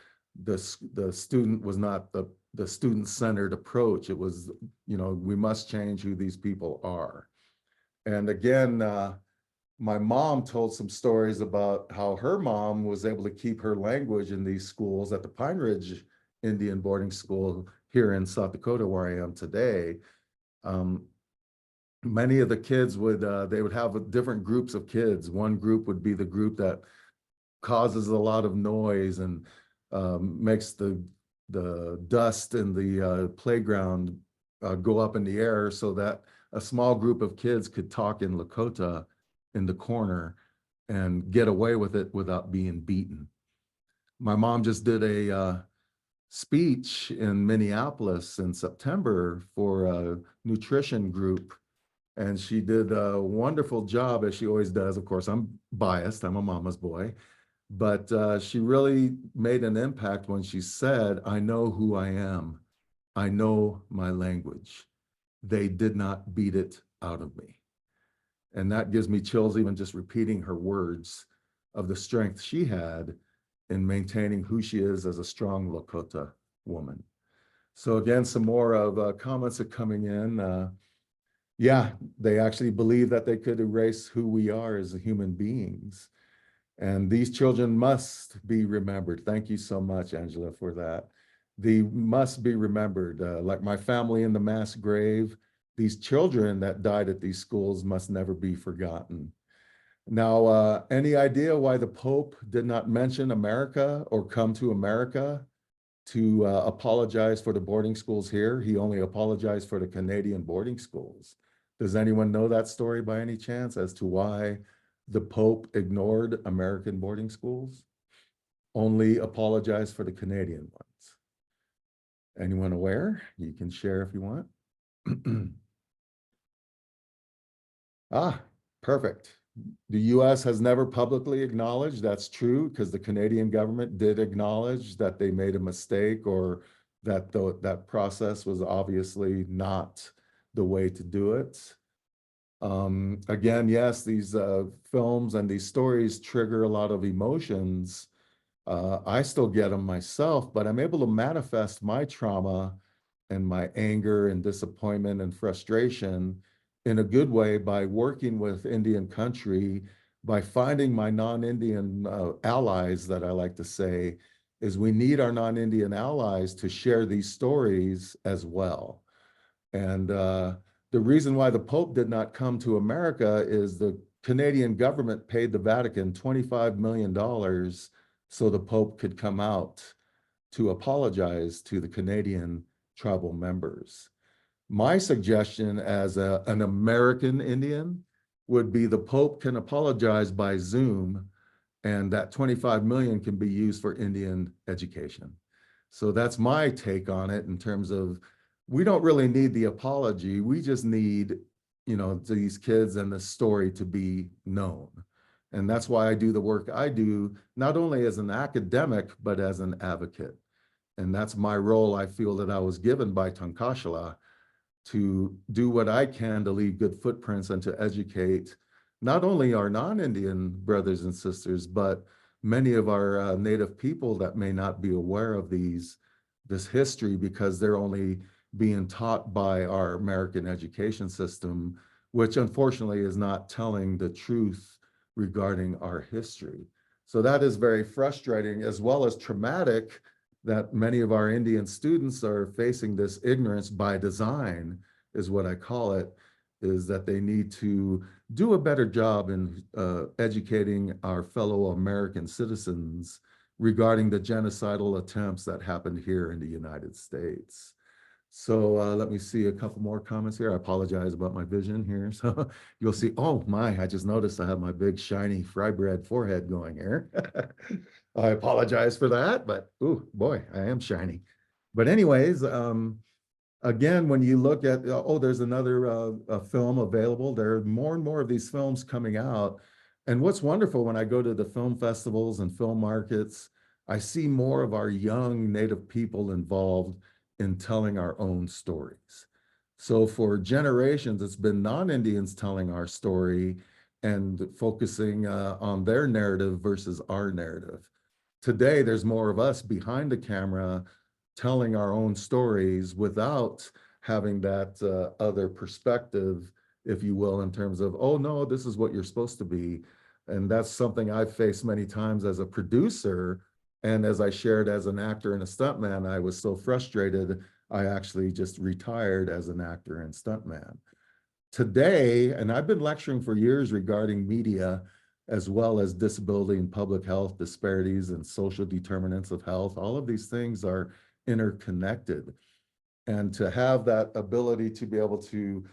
the student was not the student-centered approach. It was, you know, we must change who these people are. And again, my mom told some stories about how her mom was able to keep her language in these schools at the Pine Ridge Indian boarding school here in South Dakota, where I am today. Many of the kids would, they would have different groups of kids. One group would be the group that causes a lot of noise and makes the dust in the playground go up in the air, so that a small group of kids could talk in Lakota in the corner and get away with it without being beaten. My mom just did a speech in Minneapolis in September for a nutrition group, and she did a wonderful job, as she always does. Of course, I'm biased, I'm a mama's boy, but she really made an impact when she said, "I know who I am. I know my language. They did not beat it out of me." And that gives me chills even just repeating her words of the strength she had in maintaining who she is as a strong Lakota woman. So again, some more of comments are coming in. Yeah, they actually believe that they could erase who we are as human beings. And these children must be remembered. Thank you so much, Angela, for that. They must be remembered. Like my family in the mass grave, these children that died at these schools must never be forgotten. Now, any idea why the Pope did not mention America or come to America to apologize for the boarding schools here? He only apologized for the Canadian boarding schools. Does anyone know that story by any chance as to why the Pope ignored American boarding schools? Only apologized for the Canadian ones. Anyone aware? You can share if you want. Perfect. The US has never publicly acknowledged that's true, because the Canadian government did acknowledge that they made a mistake, or that that process was obviously not the way to do it. Again, yes, these films and these stories trigger a lot of emotions. I still get them myself, but I'm able to manifest my trauma and my anger and disappointment and frustration in a good way by working with Indian country, by finding my non-Indian allies, that I like to say, is we need our non-Indian allies to share these stories as well. And the reason why the Pope did not come to America is the Canadian government paid the Vatican $25 million so the Pope could come out to apologize to the Canadian tribal members. My suggestion as an American Indian would be the Pope can apologize by Zoom, and that 25 million can be used for Indian education. So that's my take on it, in terms of, we don't really need the apology. We just need, you know, these kids and the story to be known. And that's why I do the work I do, not only as an academic, but as an advocate. And that's my role. I feel that I was given by Tankashala to do what I can to leave good footprints and to educate not only our non-Indian brothers and sisters, but many of our Native people that may not be aware of this history, because they're only being taught by our American education system, which unfortunately is not telling the truth regarding our history. So that is very frustrating, as well as traumatic, that many of our Indian students are facing this ignorance by design, is what I call it, is that they need to do a better job in educating our fellow American citizens regarding the genocidal attempts that happened here in the United States. So let me see a couple more comments here. I apologize about my vision here. So you'll see, oh my, I just noticed I have my big shiny fry bread forehead going here. I apologize for that, but oh boy, I am shiny. But anyways, again, when you look at, there's another film available. There are more and more of these films coming out. And what's wonderful, when I go to the film festivals and film markets, I see more of our young Native people involved in telling our own stories. So for generations, it's been non-Indians telling our story and focusing on their narrative versus our narrative. Today, there's more of us behind the camera telling our own stories without having that other perspective, if you will, in terms of, oh no, this is what you're supposed to be. And that's something I've faced many times as a producer. And as I shared as an actor and a stuntman, I was so frustrated, I actually just retired as an actor and stuntman. Today, and I've been lecturing for years regarding media, as well as disability and public health disparities and social determinants of health. All of these things are interconnected. And to have that ability to be able to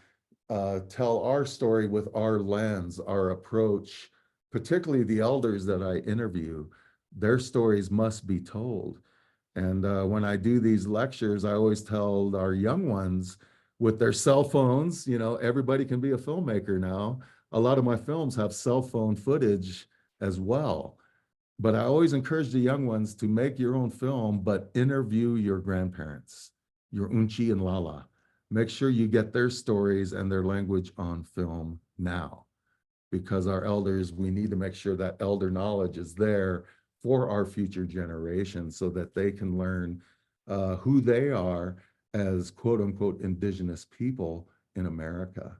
tell our story with our lens, our approach, particularly the elders that I interview, their stories must be told. And when I do these lectures, I always tell our young ones with their cell phones, you know, everybody can be a filmmaker now. A lot of my films have cell phone footage as well. But I always encourage the young ones to make your own film, but interview your grandparents, your Unchi and Lala. Make sure you get their stories and their language on film now, because our elders, we need to make sure that elder knowledge is there for our future generations so that they can learn who they are as quote unquote indigenous people in America.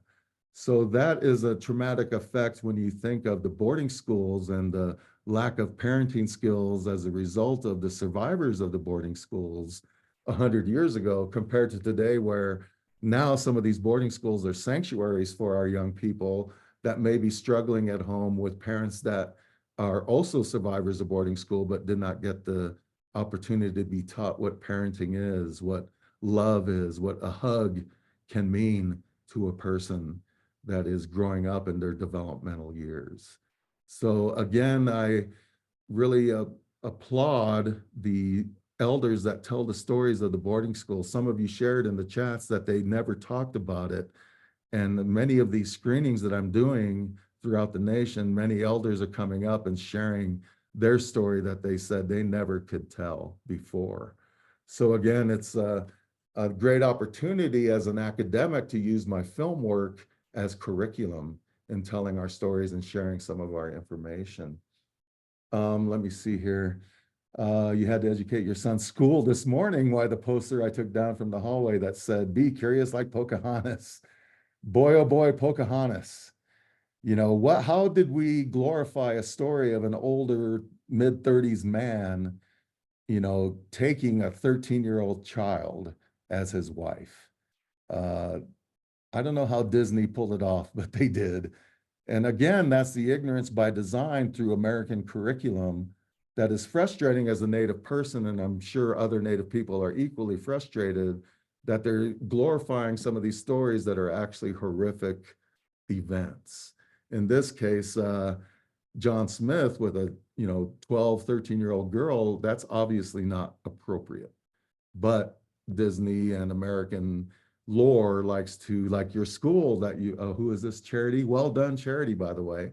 So that is a traumatic effect when you think of the boarding schools and the lack of parenting skills as a result of the survivors of the boarding schools 100 years ago compared to today, where now some of these boarding schools are sanctuaries for our young people that may be struggling at home with parents that are also survivors of boarding school, but did not get the opportunity to be taught what parenting is, what love is, what a hug can mean to a person that is growing up in their developmental years. So again, I really applaud the elders that tell the stories of the boarding school. Some of you shared in the chats that they never talked about it. And many of these screenings that I'm doing throughout the nation, many elders are coming up and sharing their story that they said they never could tell before. So again, it's a great opportunity as an academic to use my film work as curriculum in telling our stories and sharing some of our information. Let me see here. You had to educate your son's school this morning. Why the poster I took down from the hallway that said, "Be curious like Pocahontas." Boy, oh boy, Pocahontas. You know, how did we glorify a story of an older mid-30s man, you know, taking a 13-year-old child as his wife? I don't know how Disney pulled it off, but they did. And again, that's the ignorance by design through American curriculum that is frustrating as a Native person, and I'm sure other Native people are equally frustrated that they're glorifying some of these stories that are actually horrific events. In this case, John Smith with a 12, 13-year-old girl, that's obviously not appropriate. But Disney and American lore likes to, like your school that you, who is this charity? Well done charity, by the way,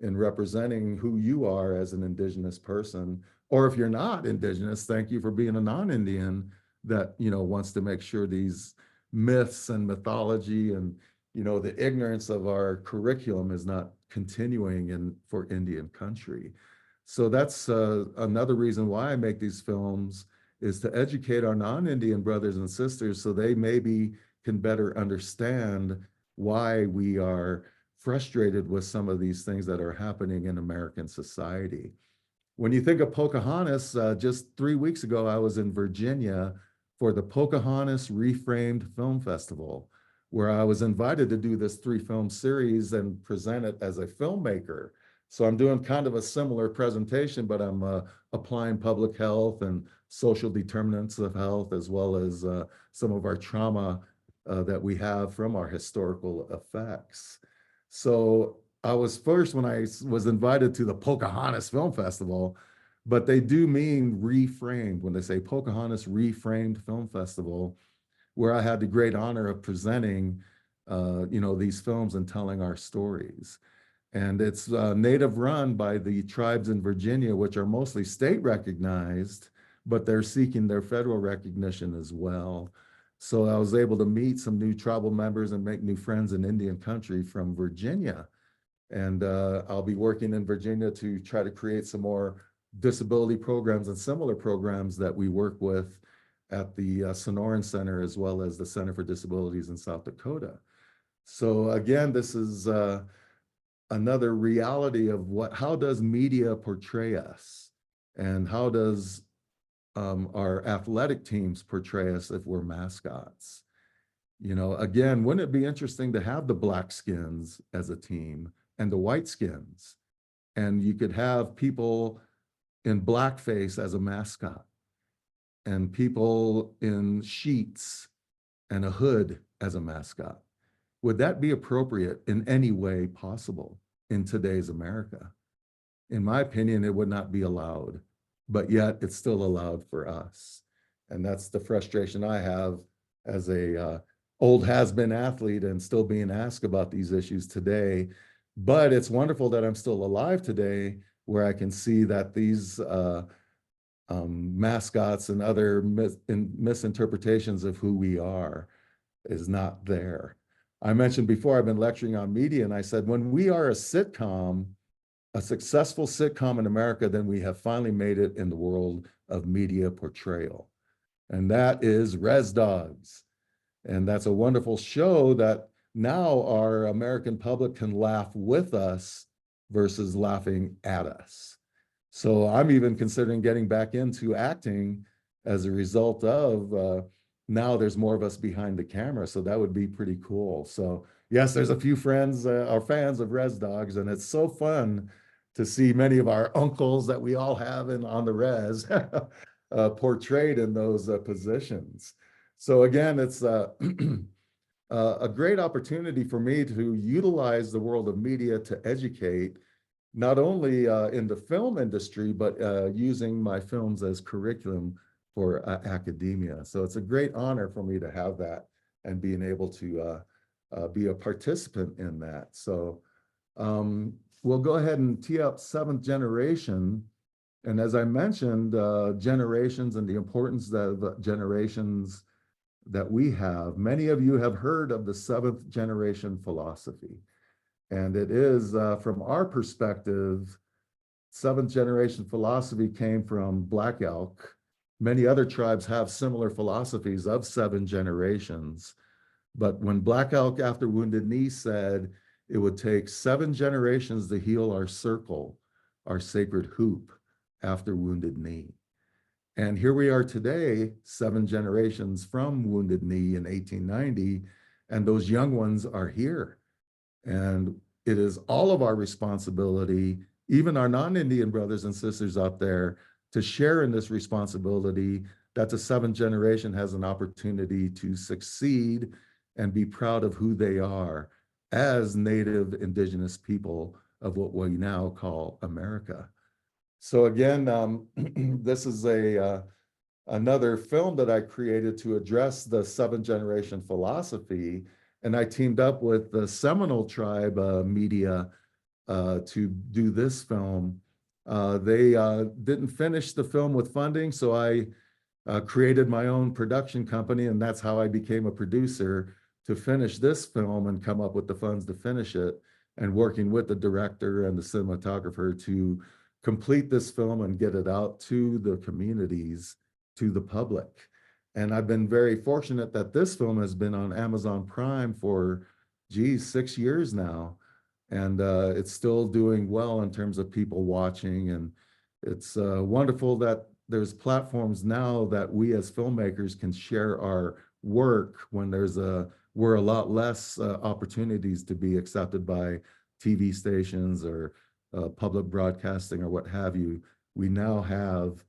in representing who you are as an indigenous person. Or if you're not indigenous, thank you for being a non-Indian that, wants to make sure these myths and mythology and, the ignorance of our curriculum is not continuing for Indian country. So that's another reason why I make these films, is to educate our non-Indian brothers and sisters so they maybe can better understand why we are frustrated with some of these things that are happening in American society. When you think of Pocahontas, just 3 weeks ago, I was in Virginia for the Pocahontas Reframed Film Festival, where I was invited to do this 3-film series and present it as a filmmaker. So I'm doing kind of a similar presentation, but I'm applying public health and social determinants of health, as well as some of our trauma that we have from our historical effects. So I was first when I was invited to the Pocahontas Film Festival, but they do mean reframed when they say Pocahontas Reframed Film Festival, where I had the great honor of presenting, these films and telling our stories. And it's native run by the tribes in Virginia, which are mostly state recognized, but they're seeking their federal recognition as well. So I was able to meet some new tribal members and make new friends in Indian country from Virginia. And I'll be working in Virginia to try to create some more disability programs and similar programs that we work with at the Sonoran Center, as well as the Center for Disabilities in South Dakota. So again, this is another reality of how does media portray us, and how does our athletic teams portray us if we're mascots? You know, again, wouldn't it be interesting to have the black skins as a team and the white skins, and you could have people in blackface as a mascot and people in sheets and a hood as a mascot? Would that be appropriate in any way possible in today's America? In my opinion, it would not be allowed, but yet it's still allowed for us. And that's the frustration I have as a old has-been athlete and still being asked about these issues today. But it's wonderful that I'm still alive today, where I can see that these mascots and other misinterpretations of who we are is not there. I mentioned before, I've been lecturing on media, and I said, when we are a sitcom, a successful sitcom in America, then we have finally made it in the world of media portrayal. And that is Res Dogs. And that's a wonderful show that now our American public can laugh with us versus laughing at us. So I'm even considering getting back into acting as a result of now there's more of us behind the camera. So that would be pretty cool. So yes, there's a few friends, are fans of Res Dogs, and it's so fun to see many of our uncles that we all have on the res portrayed in those positions. So again, it's a great opportunity for me to utilize the world of media to educate, not only in the film industry, but using my films as curriculum for academia. So it's a great honor for me to have that and being able to be a participant in that. So we'll go ahead and tee up seventh generation. And as I mentioned, generations and the importance of generations that we have. Many of you have heard of the seventh generation philosophy. And it is, from our perspective, seventh generation philosophy came from Black Elk. Many other tribes have similar philosophies of 7 generations. But when Black Elk after Wounded Knee said it would take 7 generations to heal our circle, our sacred hoop after Wounded Knee. And here we are today, 7 generations from Wounded Knee in 1890, and those young ones are here. And it is all of our responsibility, even our non-Indian brothers and sisters out there, to share in this responsibility that the 7th generation has an opportunity to succeed and be proud of who they are as Native Indigenous people of what we now call America. So again, this is another film that I created to address the 7th generation philosophy. And I teamed up with the Seminole Tribe Media to do this film. They didn't finish the film with funding, so I created my own production company, and that's how I became a producer to finish this film and come up with the funds to finish it, and working with the director and the cinematographer to complete this film and get it out to the communities, to the public. And I've been very fortunate that this film has been on Amazon Prime for, 6 years now. And it's still doing well in terms of people watching. And it's wonderful that there's platforms now that we as filmmakers can share our work when we're a lot less opportunities to be accepted by TV stations or public broadcasting or what have you. We now have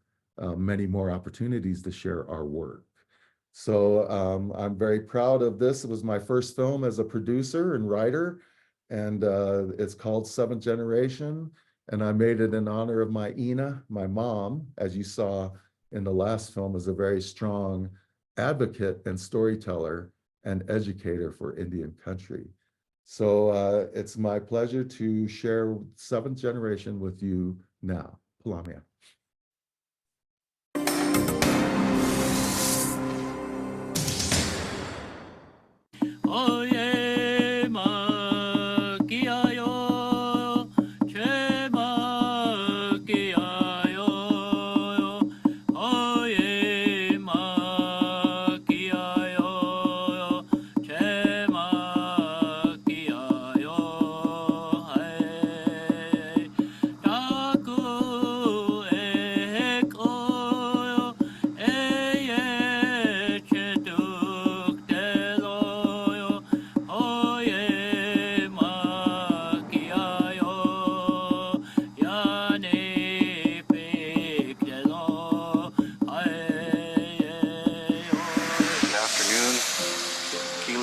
many more opportunities to share our work. So I'm very proud of this. It was my first film as a producer and writer, and it's called 7th Generation. And I made it in honor of my Ina, my mom, as you saw in the last film, is a very strong advocate and storyteller and educator for Indian country. So it's my pleasure to share 7th Generation with you now. Palamia.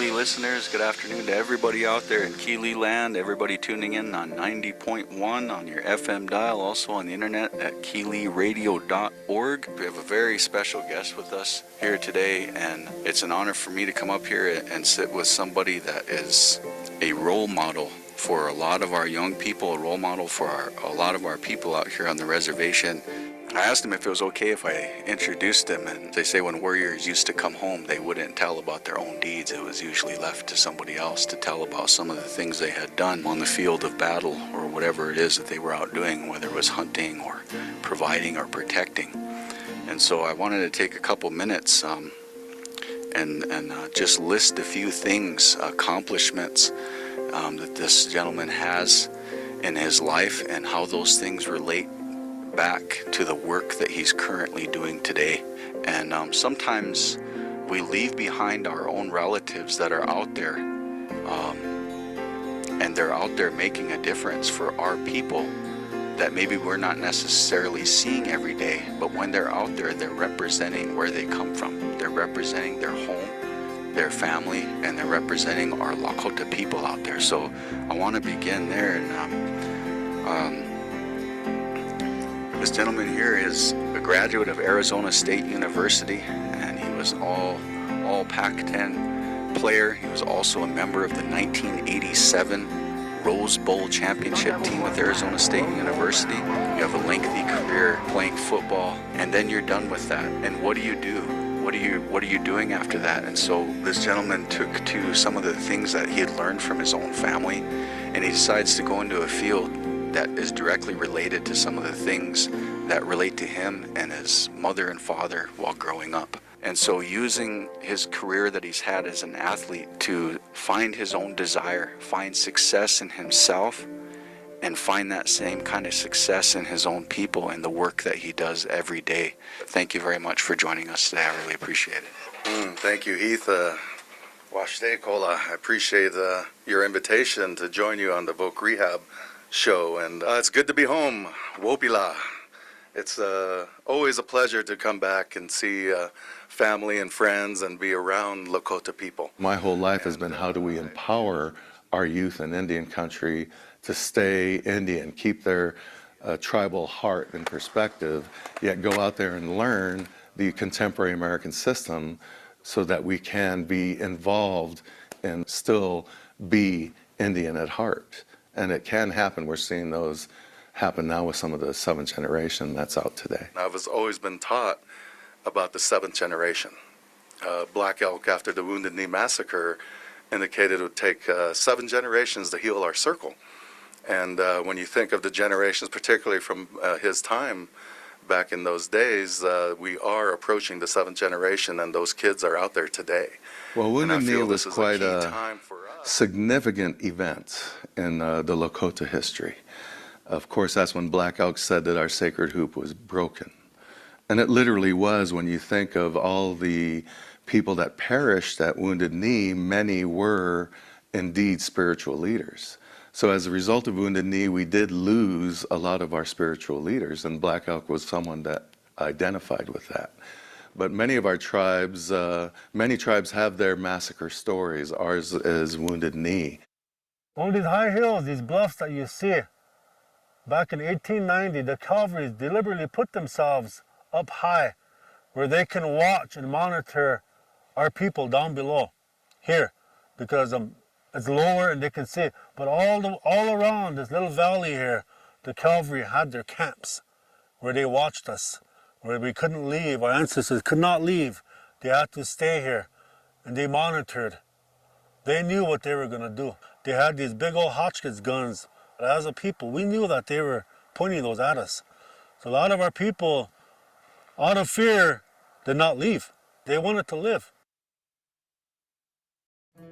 Keeley listeners, good afternoon to everybody out there in Keeley land, everybody tuning in on 90.1 on your FM dial, also on the internet at keeleyradio.org. We have a very special guest with us here today, and it's an honor for me to come up here and sit with somebody that is a role model for a lot of our young people, a role model for a lot of our people out here on the reservation. I asked him if it was okay if I introduced him, and they say when warriors used to come home, they wouldn't tell about their own deeds. It was usually left to somebody else to tell about some of the things they had done on the field of battle or whatever it is that they were out doing, whether it was hunting or providing or protecting. And so I wanted to take a couple minutes and just list a few things, accomplishments that this gentleman has in his life and how those things relate back to the work that he's currently doing today. And sometimes we leave behind our own relatives that are out there, and they're out there making a difference for our people that maybe we're not necessarily seeing every day, but when they're out there, they're representing where they come from. They're representing their home, their family, and they're representing our Lakota people out there. So I want to begin there. And this gentleman here is a graduate of Arizona State University, and he was all Pac-10 player. He was also a member of the 1987 Rose Bowl championship team with Arizona State University. You have a lengthy career playing football, and then you're done with that. And what do you do? What are you doing after that? And so this gentleman took to some of the things that he had learned from his own family, and he decides to go into a field that is directly related to some of the things that relate to him and his mother and father while growing up. And so using his career that he's had as an athlete to find his own desire, find success in himself, and find that same kind of success in his own people and the work that he does every day. Thank you very much for joining us today. I really appreciate it. Thank you, Heath. Washte Kola. I appreciate your invitation to join you on the Voc Rehab show, and it's good to be home. Wopila. It's always a pleasure to come back and see family and friends and be around Lakota people. My whole life has been how do we empower our youth in Indian country to stay Indian, keep their tribal heart and perspective, yet go out there and learn the contemporary American system so that we can be involved and still be Indian at heart. And it can happen. We're seeing those happen now with some of the seventh generation that's out today. I've always been taught about the seventh generation. Black Elk, after the Wounded Knee Massacre, indicated it would take 7 generations to heal our circle. And when you think of the generations, particularly from his time back in those days, we are approaching the 7th generation, and those kids are out there today. Well, Wounded Knee was quite a significant event in the Lakota history. Of course, that's when Black Elk said that our sacred hoop was broken. And it literally was. When you think of all the people that perished at Wounded Knee, many were indeed spiritual leaders. So as a result of Wounded Knee, we did lose a lot of our spiritual leaders, and Black Elk was someone that identified with that. But many of our tribes, many tribes have their massacre stories. Ours is Wounded Knee. On these high hills, these bluffs that you see, back in 1890, the cavalry deliberately put themselves up high where they can watch and monitor our people down below here, because it's lower and they can see. But all around this little valley here, the cavalry had their camps where they watched us, where we couldn't leave. Our ancestors could not leave. They had to stay here, and they monitored. They knew what they were going to do. They had these big old Hotchkiss guns. But as a people, we knew that they were pointing those at us. So a lot of our people, out of fear, did not leave. They wanted to live.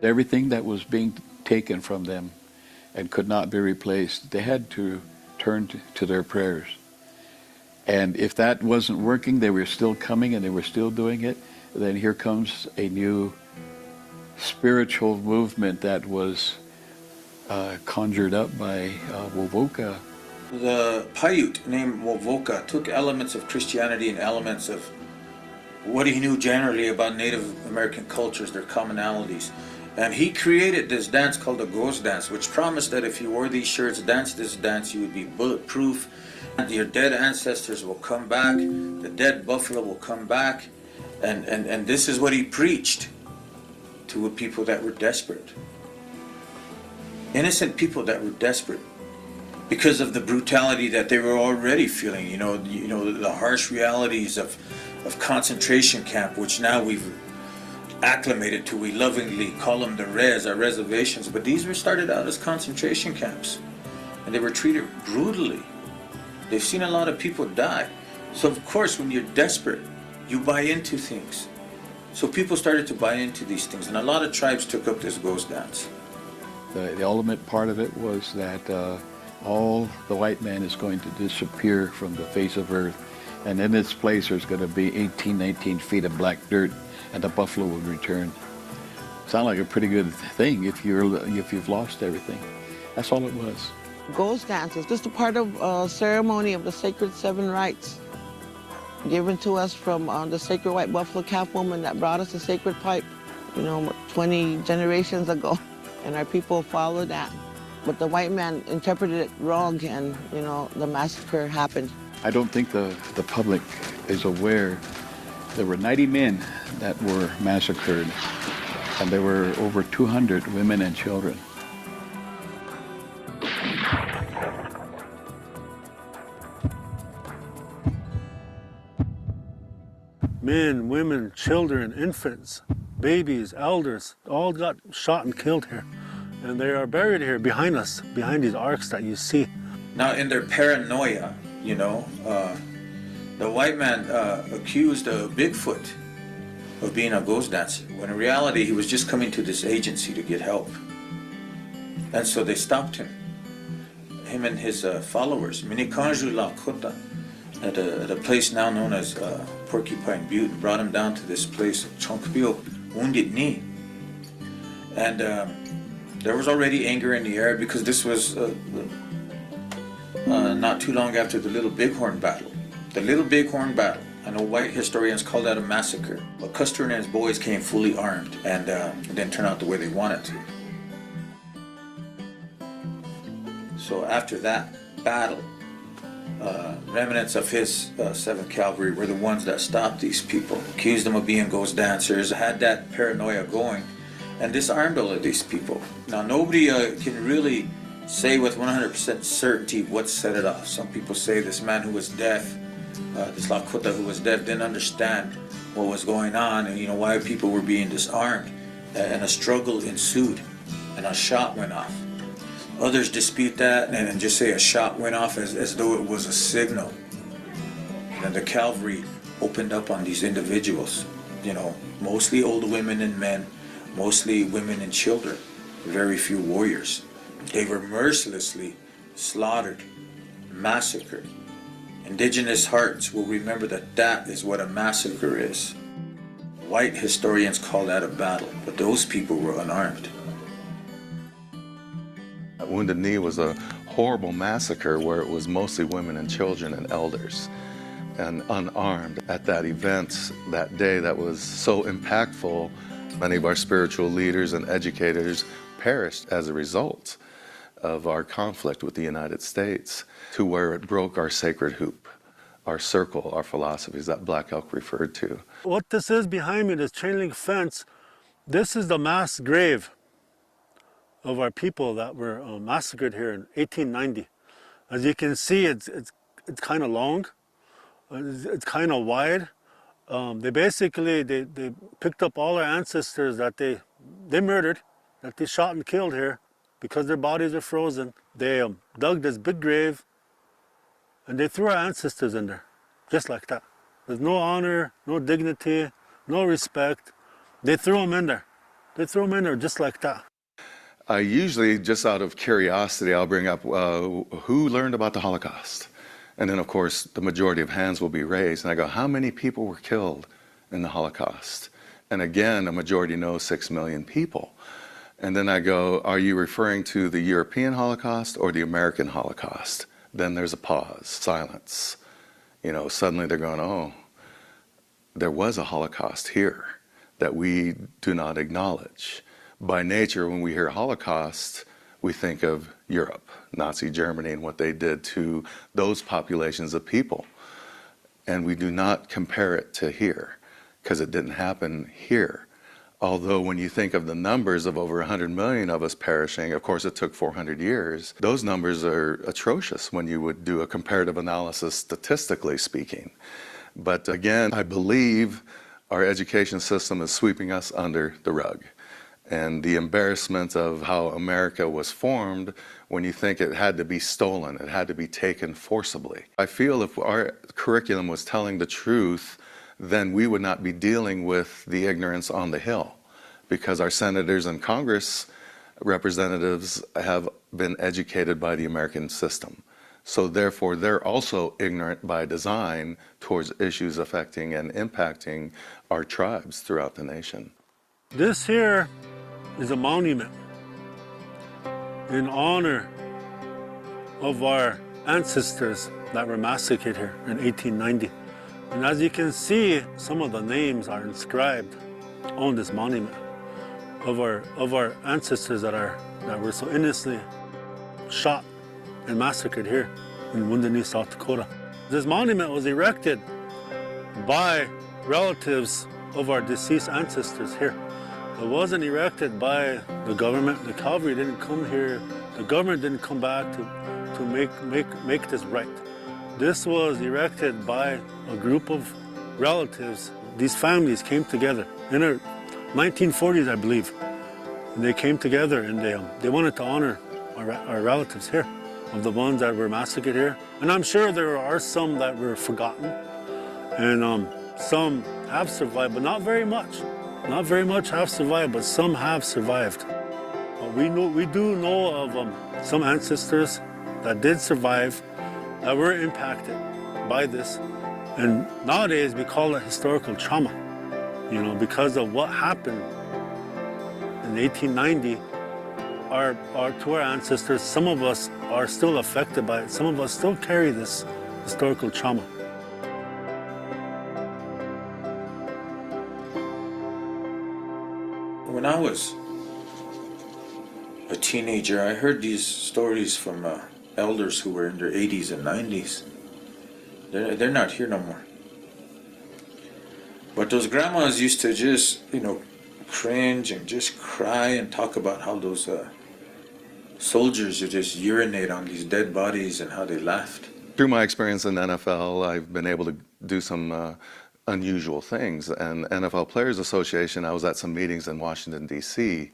Everything that was being taken from them and could not be replaced, they had to turn to their prayers. And if that wasn't working, they were still coming and they were still doing it. Then here comes a new spiritual movement that was conjured up by Wovoka. The Paiute named Wovoka took elements of Christianity and elements of what he knew generally about Native American cultures, their commonalities, And he created this dance called the ghost dance, which promised that if you wore these shirts, danced this dance, you would be bulletproof. And your dead ancestors will come back. The dead buffalo will come back. And this is what he preached to people that were desperate. Innocent people that were desperate because of the brutality that they were already feeling. You know the harsh realities of concentration camp, which now we've acclimated to. We lovingly call them the res, our reservations, but these were started out as concentration camps, and they were treated brutally. They've seen a lot of people die. So of course, when you're desperate, you buy into things. So people started to buy into these things, and a lot of tribes took up this ghost dance. The ultimate part of it was that all the white man is going to disappear from the face of earth, and in its place there's going to be 18, 19 feet of black dirt, and the buffalo will return. Sound like a pretty good thing if you've lost everything. That's all it was. Ghost dance is just a part of ceremony of the sacred 7 rites given to us from the sacred white buffalo calf woman that brought us the sacred pipe, 20 generations ago. And our people followed that. But the white man interpreted it wrong, and, the massacre happened. I don't think the public is aware. There were 90 men that were massacred, and there were over 200 women and children. Men, women, children, infants, babies, elders, all got shot and killed here. And they are buried here behind us, behind these arcs that you see. Now in their paranoia, the white man accused Bigfoot of being a ghost dancer, when in reality he was just coming to this agency to get help. And so they stopped him and his followers, Minikanju Lakota, at a place now known as Porcupine Butte, and brought him down to this place, Chonkpio, Wounded Knee. And there was already anger in the air because this was not too long after the Little Bighorn battle. The Little Bighorn battle, I know white historians call that a massacre, but Custer and his boys came fully armed, and it didn't turn out the way they wanted to. So after that battle, remnants of his 7th Cavalry were the ones that stopped these people, accused them of being ghost dancers, had that paranoia going, and disarmed all of these people. Now nobody can really say with 100% certainty what set it off. Some people say this man who was deaf, this Lakota who was deaf, didn't understand what was going on and why people were being disarmed, and a struggle ensued and a shot went off. Others dispute that and just say a shot went off as though it was a signal. And the cavalry opened up on these individuals, mostly old women and men, mostly women and children, very few warriors. They were mercilessly slaughtered, massacred. Indigenous hearts will remember that is what a massacre is. White historians call that a battle, but those people were unarmed. Wounded Knee was a horrible massacre where it was mostly women and children and elders and unarmed. At that event that day that was so impactful, many of our spiritual leaders and educators perished as a result of our conflict with the United States, to where it broke our sacred hoop, our circle, our philosophies that Black Elk referred to. What this is behind me, this chain link fence, this is the mass grave of our people that were massacred here in 1890. As you can see, it's kind of long, it's kind of wide. They basically picked up all our ancestors that they murdered, that they shot and killed here because their bodies are frozen. They dug this big grave and they threw our ancestors in there, just like that. There's no honor, no dignity, no respect. They threw them in there. They threw them in there just like that. Usually, just out of curiosity, I'll bring up who learned about the Holocaust? And then, of course, the majority of hands will be raised. And I go, how many people were killed in the Holocaust? And again, a majority knows 6 million people. And then I go, are you referring to the European Holocaust or the American Holocaust? Then there's a pause, silence. Suddenly they're going, oh, there was a Holocaust here that we do not acknowledge. By nature, when we hear Holocaust, we think of Europe, Nazi Germany, and what they did to those populations of people. And we do not compare it to here, because it didn't happen here. Although when you think of the numbers of over 100 million of us perishing, of course it took 400 years, those numbers are atrocious when you would do a comparative analysis statistically speaking. But again, I believe our education system is sweeping us under the rug. And the embarrassment of how America was formed when you think it had to be stolen, it had to be taken forcibly. I feel if our curriculum was telling the truth, then we would not be dealing with the ignorance on the Hill, because our senators and Congress representatives have been educated by the American system. So therefore, they're also ignorant by design towards issues affecting and impacting our tribes throughout the nation. This here is a monument in honor of our ancestors that were massacred here in 1890. And as you can see, some of the names are inscribed on this monument of our ancestors that were so innocently shot and massacred here in Wounded Knee, South Dakota. This monument was erected by relatives of our deceased ancestors here. It wasn't erected by the government. The cavalry didn't come here. The government didn't come back to make this right. This was erected by a group of relatives. These families came together in the 1940s, I believe. And they came together and they wanted to honor our relatives here, of the ones that were massacred here. And I'm sure there are some that were forgotten, and some have survived, but not very much. Not very much have survived, but some have survived. We do know of some ancestors that did survive, that were impacted by this. And nowadays we call it historical trauma, you know, because of what happened in 1890. To our ancestors, some of us are still affected by it. Some of us still carry this historical trauma. When I was a teenager, I heard these stories from elders who were in their 80s and 90s. They're not here no more. But those grandmas used to just, cringe and just cry and talk about how those soldiers would just urinate on these dead bodies and how they laughed. Through my experience in NFL, I've been able to do some unusual things. And NFL Players Association, I was at some meetings in Washington, D.C.,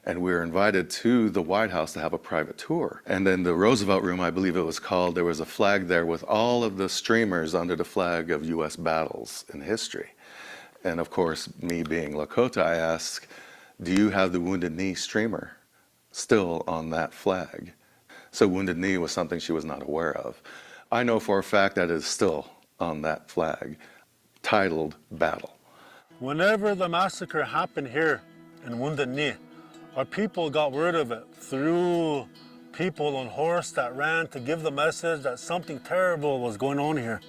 and we were invited to the White House to have a private tour. And in the Roosevelt Room, I believe it was called, there was a flag there with all of the streamers under the flag of U.S. battles in history. And of course, me being Lakota, I asked, do you have the Wounded Knee streamer still on that flag? So Wounded Knee was something she was not aware of. I know for a fact that it is still on that flag, titled Battle. Whenever the massacre happened here in Wounded Knee, our people got word of it through people on horse that ran to give the message that something terrible was going on here.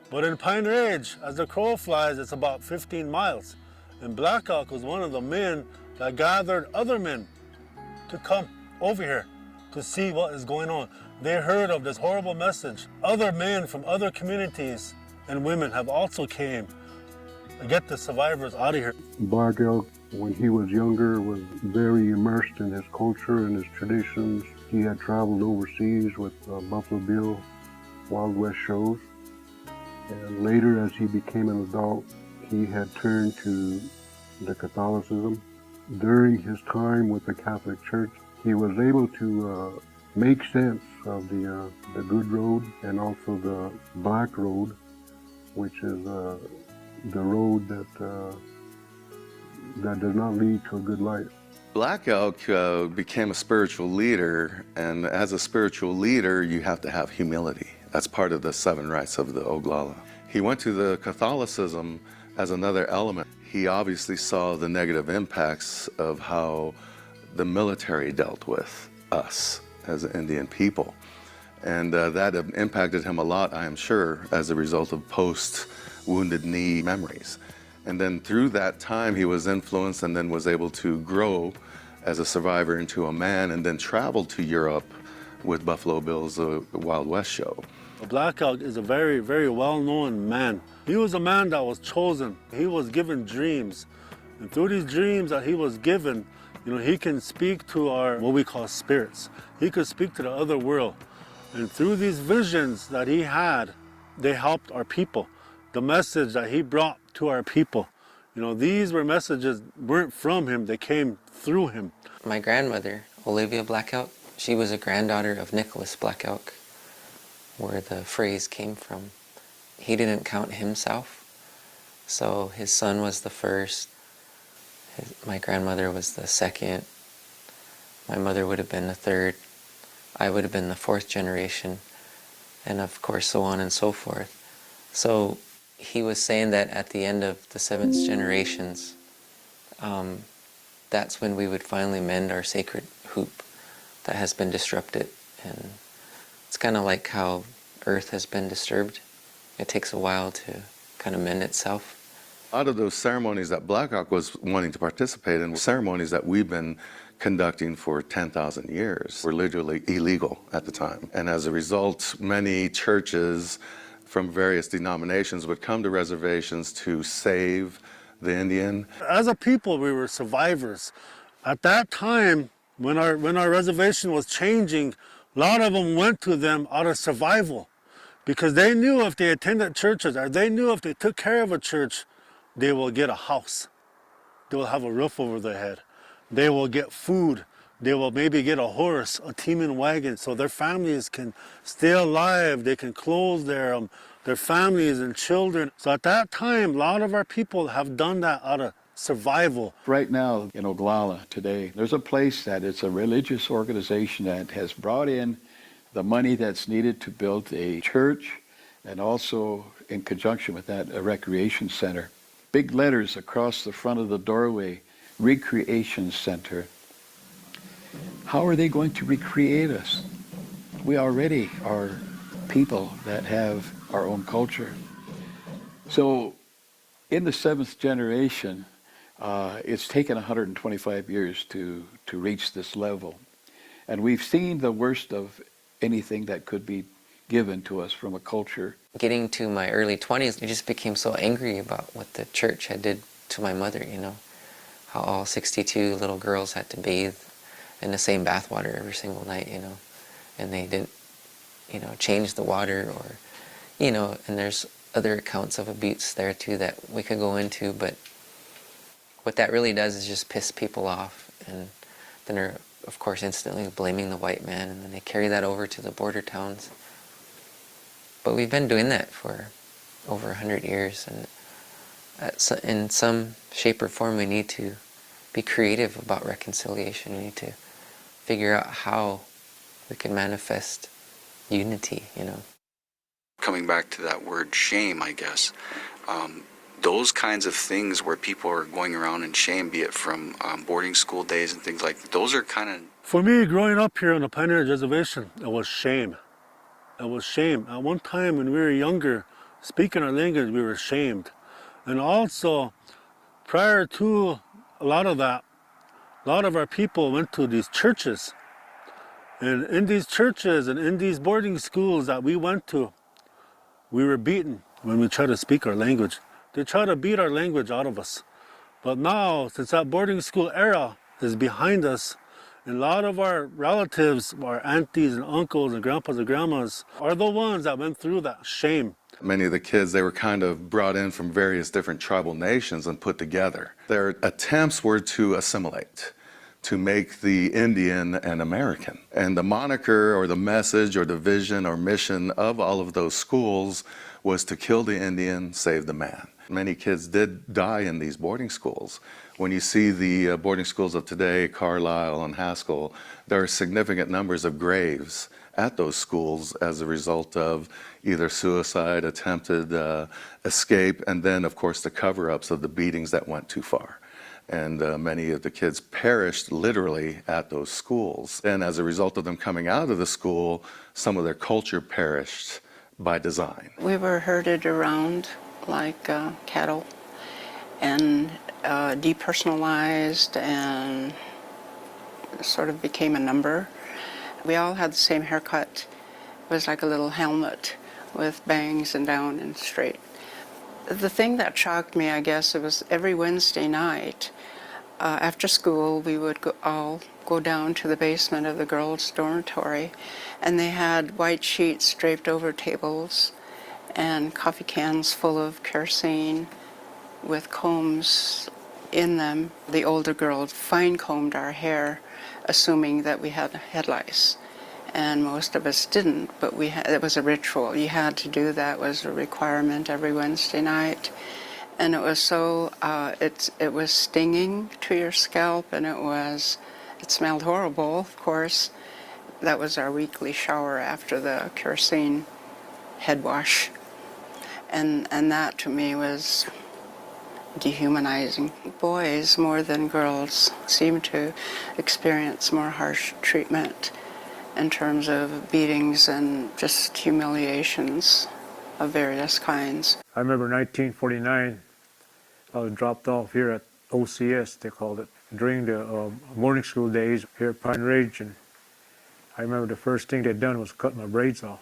But in Pine Ridge, as the crow flies, it's about 15 miles. And Black Elk was one of the men that gathered other men to come over here to see what is going on. They heard of this horrible message. Other men from other communities and women have also came to get the survivors out of here. Black Elk, when he was younger, was very immersed in his culture and his traditions. He had traveled overseas with Buffalo Bill Wild West shows. And later, as he became an adult, he had turned to the Catholicism. During his time with the Catholic Church, he was able to make sense of the good road and also the black road, which is the road that does not lead to a good life. Black Elk became a spiritual leader, and as a spiritual leader, you have to have humility. That's part of the 7 rights of the Oglala. He went to the Catholicism as another element. He obviously saw the negative impacts of how the military dealt with us as an Indian people. And that impacted him a lot, I am sure, as a result of post-Wounded Knee memories. And then through that time, he was influenced and then was able to grow as a survivor into a man, and then traveled to Europe with Buffalo Bill's Wild West show. Black Elk is a very, very well-known man. He was a man that was chosen. He was given dreams. And through these dreams that he was given, he can speak to our, what we call spirits. He could speak to the other world. And through these visions that he had, they helped our people. The message that he brought to our people, these were messages weren't from him, they came through him. My grandmother, Olivia Black Elk, she was a granddaughter of Nicholas Black Elk, where the phrase came from. He didn't count himself, so his son was the first. My grandmother was the second. My mother would have been the third. I would have been the fourth generation, and of course so on and so forth. So he was saying that at the end of the seventh generations, that's when we would finally mend our sacred hoop that has been disrupted. And it's kind of like how Earth has been disturbed. It takes a while to kind of mend itself. Out of those ceremonies that Black Elk was wanting to participate in, ceremonies that we've been conducting for 10,000 years were literally illegal at the time. And as a result, many churches from various denominations would come to reservations to save the Indian. As a people, we were survivors. At that time, when our reservation was changing, a lot of them went to them out of survival, because they knew if they attended churches, or they knew if they took care of a church, they will get a house. They will have a roof over their head. They will get food. They will maybe get a horse, a teaming wagon, so their families can stay alive. They can clothe their families and children. So at that time, a lot of our people have done that out of survival. Right now in Oglala today, there's a place that it's a religious organization that has brought in the money that's needed to build a church, and also in conjunction with that, a recreation center. Big letters across the front of the doorway, Recreation Center. How are they going to recreate us? We already are people that have our own culture. So in the seventh generation, it's taken 125 years to reach this level. And we've seen the worst of anything that could be given to us from a culture. Getting to my early 20s, I just became so angry about what the church had did to my mother, how all 62 little girls had to bathe in the same bathwater every single night, and they didn't, change the water, or, and there's other accounts of abuse there too that we could go into, but what that really does is just piss people off, and then they're, of course, instantly blaming the white man, and then they carry that over to the border towns. But we've been doing that for over 100 years, and in some shape or form we need to be creative about reconciliation. We need to figure out how we can manifest unity, Coming back to that word shame, I guess, those kinds of things where people are going around in shame, be it from boarding school days and things like that, those are kind of... For me, growing up here on the Pioneer Reservation, it was shame. It was shame. At one time when we were younger, speaking our language, we were ashamed. And also, prior to a lot of that, a lot of our people went to these churches. And in these churches and in these boarding schools that we went to, we were beaten when we tried to speak our language. They tried to beat our language out of us. But now, since that boarding school era is behind us, and a lot of our relatives, our aunties and uncles and grandpas and grandmas, are the ones that went through that shame. Many of the kids, they were kind of brought in from various different tribal nations and put together. Their attempts were to assimilate, to make the Indian an American. And the moniker or the message or the vision or mission of all of those schools was to kill the Indian, save the man. Many kids did die in these boarding schools. When you see the boarding schools of today, Carlisle and Haskell, there are significant numbers of graves at those schools as a result of either suicide, attempted escape, and then, of course, the cover-ups of the beatings that went too far. And many of the kids perished literally at those schools. And as a result of them coming out of the school, some of their culture perished by design. We were herded around like cattle, and depersonalized, and sort of became a number. We all had the same haircut. It was like a little helmet with bangs and down and straight. The thing that shocked me, I guess, it was every Wednesday night after school, we would all go down to the basement of the girls' dormitory, and they had white sheets draped over tables and coffee cans full of kerosene with combs in them. The older girls fine-combed our hair, assuming that we had head lice. And most of us didn't, but it was a ritual. You had to do that. It was a requirement every Wednesday night. And it was so, it was stinging to your scalp, and it smelled horrible, of course. That was our weekly shower after the kerosene head wash. And that to me was dehumanizing. Boys, more than girls, seem to experience more harsh treatment in terms of beatings and just humiliations of various kinds. I remember 1949, I was dropped off here at OCS, they called it, during the morning school days here at Pine Ridge. And I remember the first thing they'd done was cut my braids off.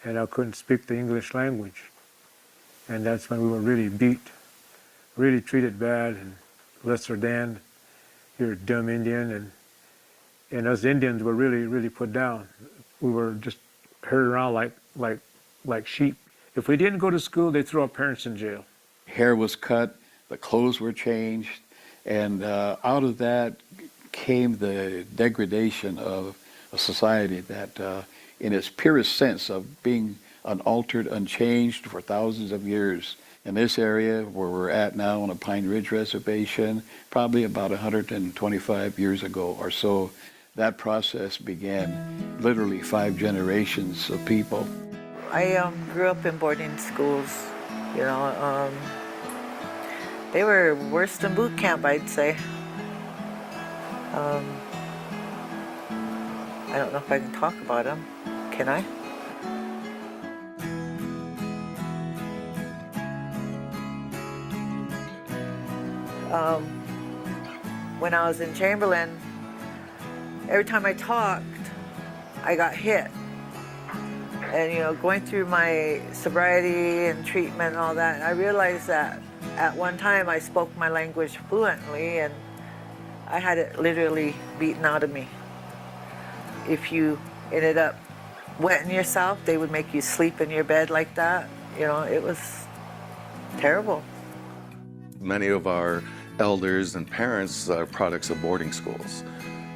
And I couldn't speak the English language. And that's when we were really beat, really treated bad and lesser than. You're a dumb Indian. And us Indians were really, really put down. We were just herded around like sheep. If we didn't go to school, they threw our parents in jail. Hair was cut, the clothes were changed, and out of that came the degradation of a society that, in its purest sense of being unaltered, unchanged for thousands of years. In this area where we're at now on a Pine Ridge Reservation, probably about 125 years ago or so, that process began. Literally 5 generations of people. I grew up in boarding schools, you know. They were worse than boot camp, I'd say. I don't know if I can talk about them. Can I? When I was in Chamberlain, every time I talked, I got hit. And, you know, going through my sobriety and treatment and all that, I realized that at one time I spoke my language fluently and I had it literally beaten out of me. If you ended up wetting yourself, they would make you sleep in your bed like that. You know, it was terrible. Many of our elders and parents are products of boarding schools,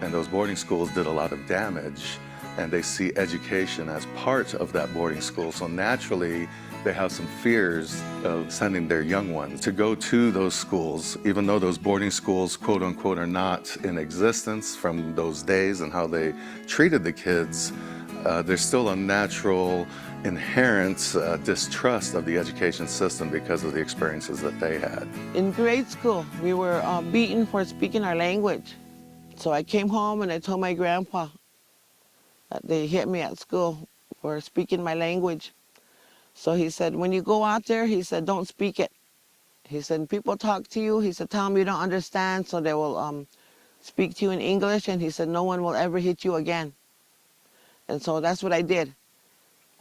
and those boarding schools did a lot of damage, and they see education as part of that boarding school. So naturally, they have some fears of sending their young ones to go to those schools, even though those boarding schools, quote unquote, are not in existence from those days and how they treated the kids. There's still a natural, inherent distrust of the education system because of the experiences that they had. In grade school, we were beaten for speaking our language. So I came home and I told my grandpa that they hit me at school for speaking my language. So he said, when you go out there, he said, don't speak it. He said, people talk to you. He said, tell them you don't understand, so they will speak to you in English. And he said, no one will ever hit you again. And so that's what I did.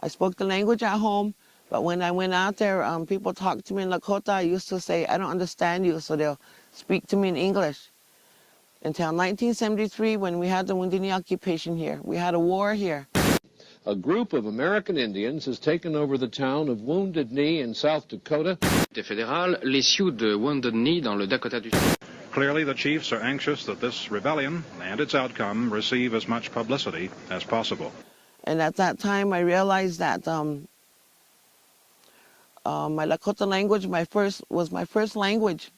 I spoke the language at home, but when I went out there, people talked to me in Lakota. I used to say, I don't understand you, so they'll speak to me in English. Until 1973, when we had the Woundini occupation here. We had a war here. A group of American Indians has taken over the town of Wounded Knee in South Dakota. Fédéral, les Sioux de Wounded Knee dans le Dakota du Sud. Clearly, the chiefs are anxious that this rebellion and its outcome receive as much publicity as possible. And at that time, I realized that my Lakota language was my first language.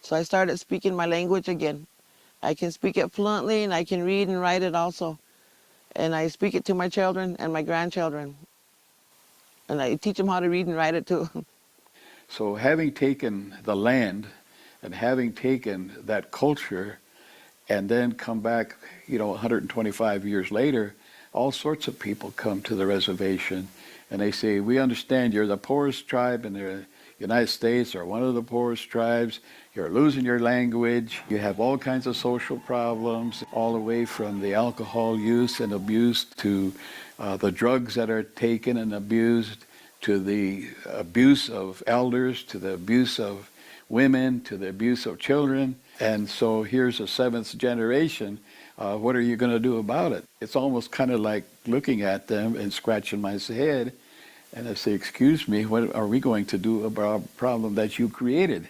So I started speaking my language again. I can speak it fluently, and I can read and write it also. And I speak it to my children and my grandchildren. And I teach them how to read and write it too. So having taken the land and having taken that culture and then come back, 125 years later, all sorts of people come to the reservation and they say, we understand you're the poorest tribe in the United States or one of the poorest tribes. You're losing your language. You have all kinds of social problems, all the way from the alcohol use and abuse to the drugs that are taken and abused, to the abuse of elders, to the abuse of women, to the abuse of children. And so here's a seventh generation. What are you going to do about it? It's almost kind of like looking at them and scratching my head. And I say, excuse me, what are we going to do about a problem that you created?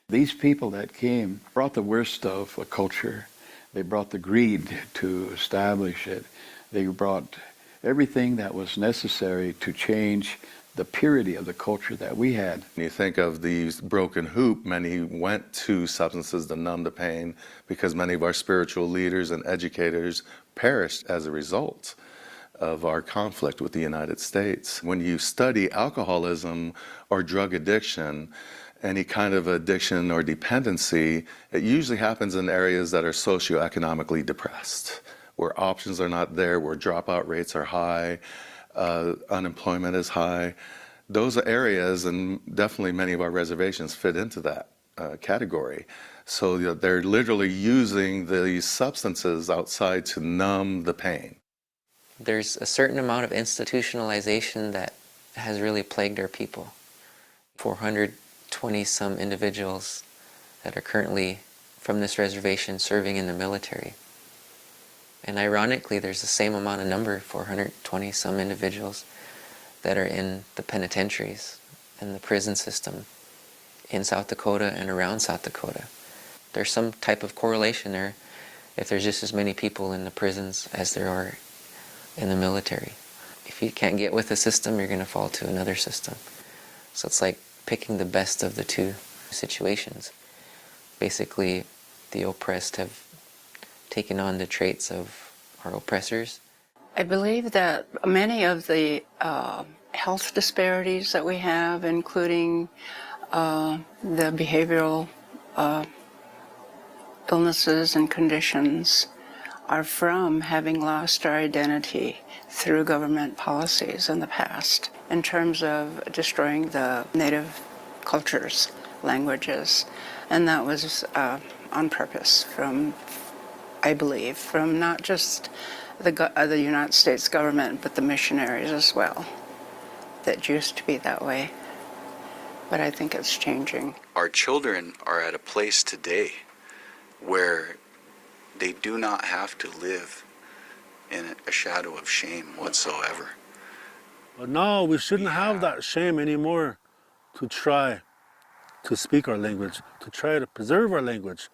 These people that came brought the worst of a culture. They brought the greed to establish it. They brought everything that was necessary to change the purity of the culture that we had. When you think of the broken hoop, many went to substances to numb the pain because many of our spiritual leaders and educators perished as a result of our conflict with the United States. When you study alcoholism or drug addiction, any kind of addiction or dependency, it usually happens in areas that are socioeconomically depressed, where options are not there, where dropout rates are high, unemployment is high. Those are areas, and definitely many of our reservations fit into that category. So they're literally using these substances outside to numb the pain. There's a certain amount of institutionalization that has really plagued our people. 420 some individuals that are currently from this reservation serving in the military. And ironically, there's the same amount of number, 420 some individuals, that are in the penitentiaries and the prison system in South Dakota and around South Dakota. There's some type of correlation there if there's just as many people in the prisons as there are in the military. If you can't get with the system, you're going to fall to another system. So it's like picking the best of the two situations. Basically, the oppressed have taken on the traits of our oppressors. I believe that many of the health disparities that we have, including the behavioral illnesses and conditions, are from having lost our identity through government policies in the past in terms of destroying the native cultures, languages. And that was on purpose from, I believe, from not just the United States government, but the missionaries as well. That used to be that way. But I think it's changing. Our children are at a place today where they do not have to live in a shadow of shame whatsoever. But now we shouldn't have that shame anymore to try to speak our language, to try to preserve our language.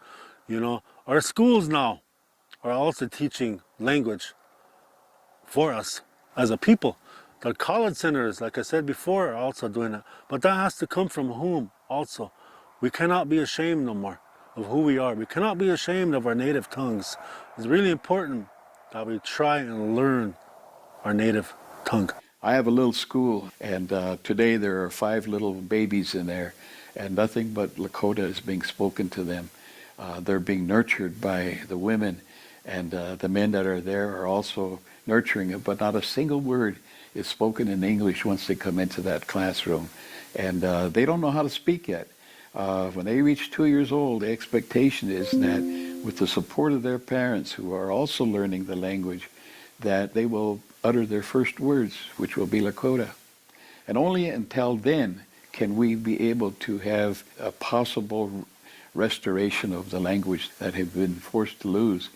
You know, our schools now are also teaching language for us as a people. The college centers, like I said before, are also doing it. But that has to come from whom also? We cannot be ashamed no more of who we are. We cannot be ashamed of our native tongues. It's really important that we try and learn our native tongue. I have a little school, and today there are 5 little babies in there, and nothing but Lakota is being spoken to them. They're being nurtured by the women, and the men that are there are also nurturing it, but not a single word is spoken in English once they come into that classroom. And they don't know how to speak yet. When they reach 2 years old, the expectation is that with the support of their parents, who are also learning the language, that they will utter their first words, which will be Lakota. And only until then can we be able to have a possible restoration of the language that have been forced to lose.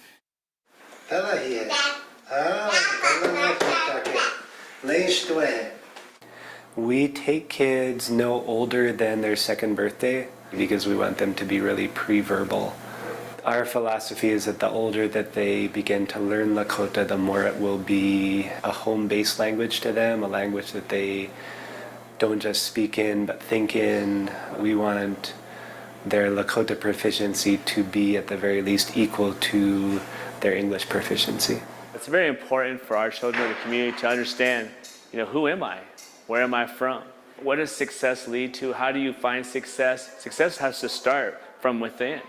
We take kids no older than their second birthday because we want them to be really pre-verbal. Our philosophy is that the older that they begin to learn Lakota, the more it will be a home-based language to them, a language that they don't just speak in but think in. We want their Lakota proficiency to be at the very least equal to their English proficiency. It's very important for our children in the community to understand, who am I? Where am I from? What does success lead to? How do you find success? Success has to start from within.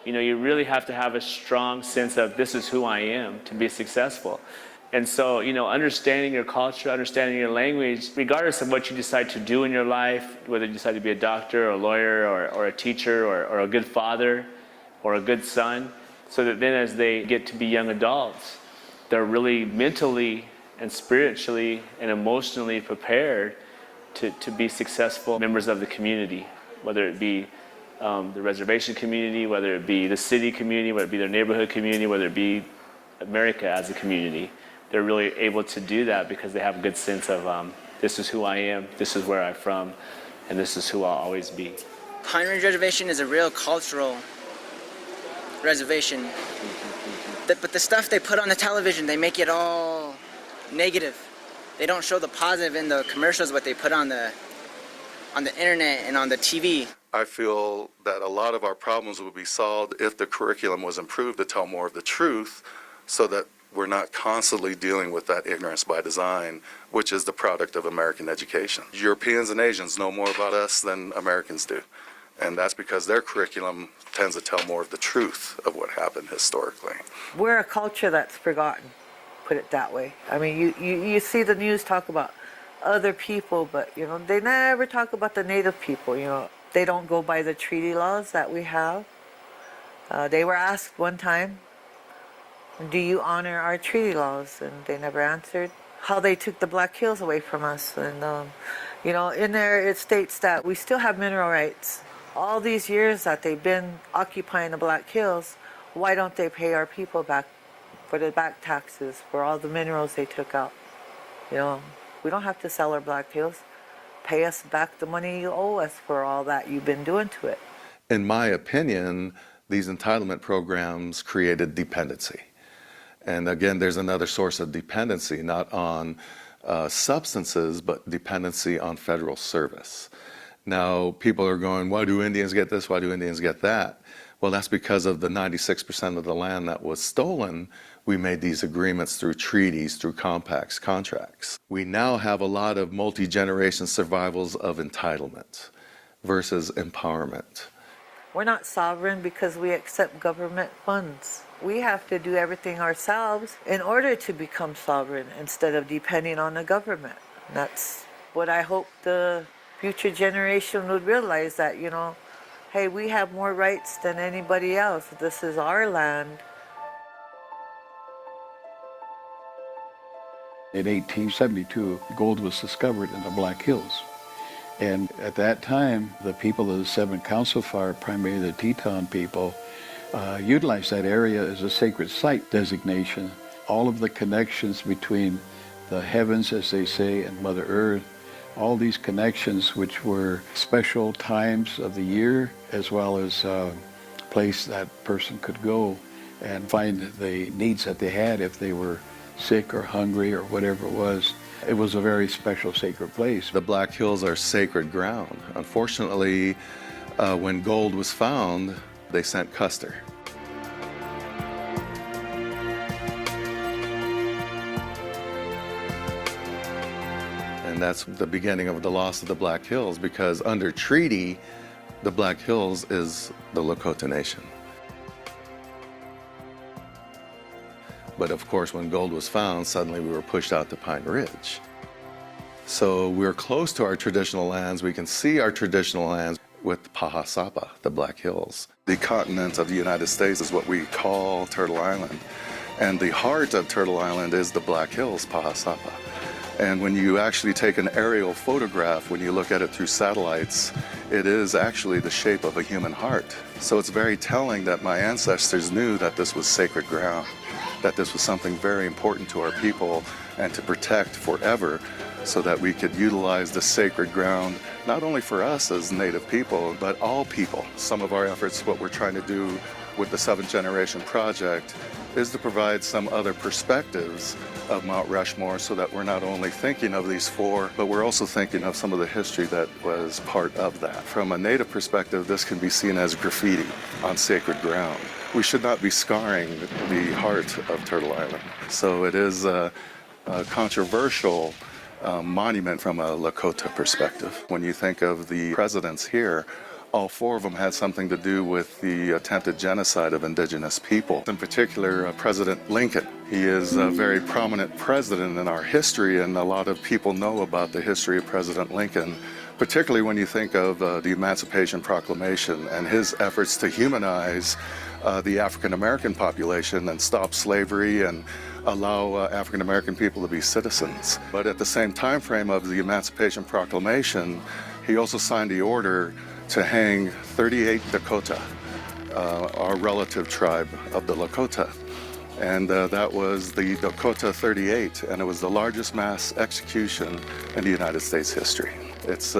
You really have to have a strong sense of this is who I am to be successful. And so, understanding your culture, understanding your language, regardless of what you decide to do in your life, whether you decide to be a doctor or a lawyer or a teacher or a good father or a good son, so that then as they get to be young adults, they're really mentally and spiritually and emotionally prepared to be successful members of the community, whether it be the reservation community, whether it be the city community, whether it be their neighborhood community, whether it be America as a community. They're really able to do that because they have a good sense of this is who I am, this is where I'm from, and this is who I'll always be. Pine Ridge Reservation is a real cultural reservation. But the stuff they put on the television, they make it all negative. They don't show the positive in the commercials, what they put on the internet and on the TV. I feel that a lot of our problems would be solved if the curriculum was improved to tell more of the truth, so that we're not constantly dealing with that ignorance by design, which is the product of American education. Europeans and Asians know more about us than Americans do. And that's because their curriculum tends to tell more of the truth of what happened historically. We're a culture that's forgotten, put it that way. I mean, you see the news talk about other people, but, they never talk about the native people, They don't go by the treaty laws that we have. They were asked one time, do you honor our treaty laws? And they never answered. How they took the Black Hills away from us. And, in there it states that we still have mineral rights. All these years that they've been occupying the Black Hills, why don't they pay our people back for the back taxes, for all the minerals they took out? We don't have to sell our Black Hills. Pay us back the money you owe us for all that you've been doing to it. In my opinion, these entitlement programs created dependency. And again, there's another source of dependency, not on substances, but dependency on federal service. Now, people are going, why do Indians get this? Why do Indians get that? Well, that's because of the 96% of the land that was stolen. We made these agreements through treaties, through compacts, contracts. We now have a lot of multi-generation survivals of entitlement versus empowerment. We're not sovereign because we accept government funds. We have to do everything ourselves in order to become sovereign instead of depending on the government. And that's what I hope the future generation would realize, that, hey, we have more rights than anybody else. This is our land. In 1872, gold was discovered in the Black Hills. And at that time, the people of the Seven Council Fire, primarily the Teton people, utilized that area as a sacred site designation. All of the connections between the heavens, as they say, and Mother Earth, all these connections which were special times of the year, as well as a place that person could go and find the needs that they had if they were sick or hungry or whatever it was. It was a very special sacred place. The Black Hills are sacred ground. Unfortunately, when gold was found, they sent Custer. And that's the beginning of the loss of the Black Hills, because under treaty, the Black Hills is the Lakota Nation. But of course, when gold was found, suddenly we were pushed out to Pine Ridge. So we're close to our traditional lands. We can see our traditional lands with Pahasapa, the Black Hills. The continent of the United States is what we call Turtle Island. And the heart of Turtle Island is the Black Hills, Pahasapa. And when you actually take an aerial photograph, when you look at it through satellites, it is actually the shape of a human heart. So it's very telling that my ancestors knew that this was sacred ground, that this was something very important to our people and to protect forever, so that we could utilize the sacred ground, not only for us as Native people, but all people. Some of our efforts, what we're trying to do with the 7th Generation Project, is to provide some other perspectives of Mount Rushmore, so that we're not only thinking of these 4, but we're also thinking of some of the history that was part of that. From a Native perspective, this can be seen as graffiti on sacred ground. We should not be scarring the heart of Turtle Island. So it is a controversial monument from a Lakota perspective. When you think of the presidents here, All 4 of them had something to do with the attempted genocide of indigenous people. In particular, President Lincoln. He is a very prominent president in our history, and a lot of people know about the history of President Lincoln, particularly when you think of the Emancipation Proclamation and his efforts to humanize the African American population and stop slavery and allow African American people to be citizens. But at the same time frame of the Emancipation Proclamation, he also signed the order to hang 38 Dakota, our relative tribe of the Lakota. And that was the Dakota 38, and it was the largest mass execution in the United States history. It's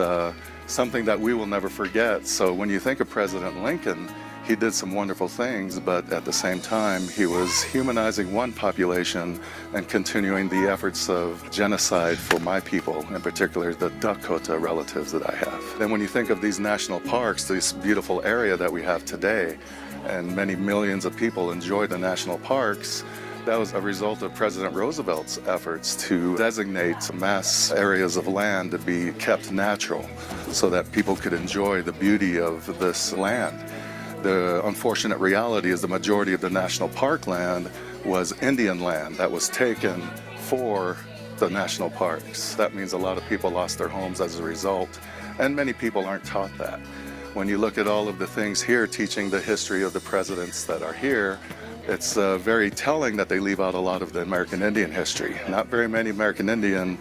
something that we will never forget. So when you think of President Lincoln, he did some wonderful things, but at the same time, he was humanizing one population and continuing the efforts of genocide for my people, in particular the Dakota relatives that I have. Then when you think of these national parks, this beautiful area that we have today, and many millions of people enjoy the national parks, that was a result of President Roosevelt's efforts to designate mass areas of land to be kept natural so that people could enjoy the beauty of this land. The unfortunate reality is the majority of the national park land was Indian land that was taken for the national parks. That means a lot of people lost their homes as a result, and many people aren't taught that. When you look at all of the things here teaching the history of the presidents that are here, it's very telling that they leave out a lot of the American Indian history. Not very many American Indian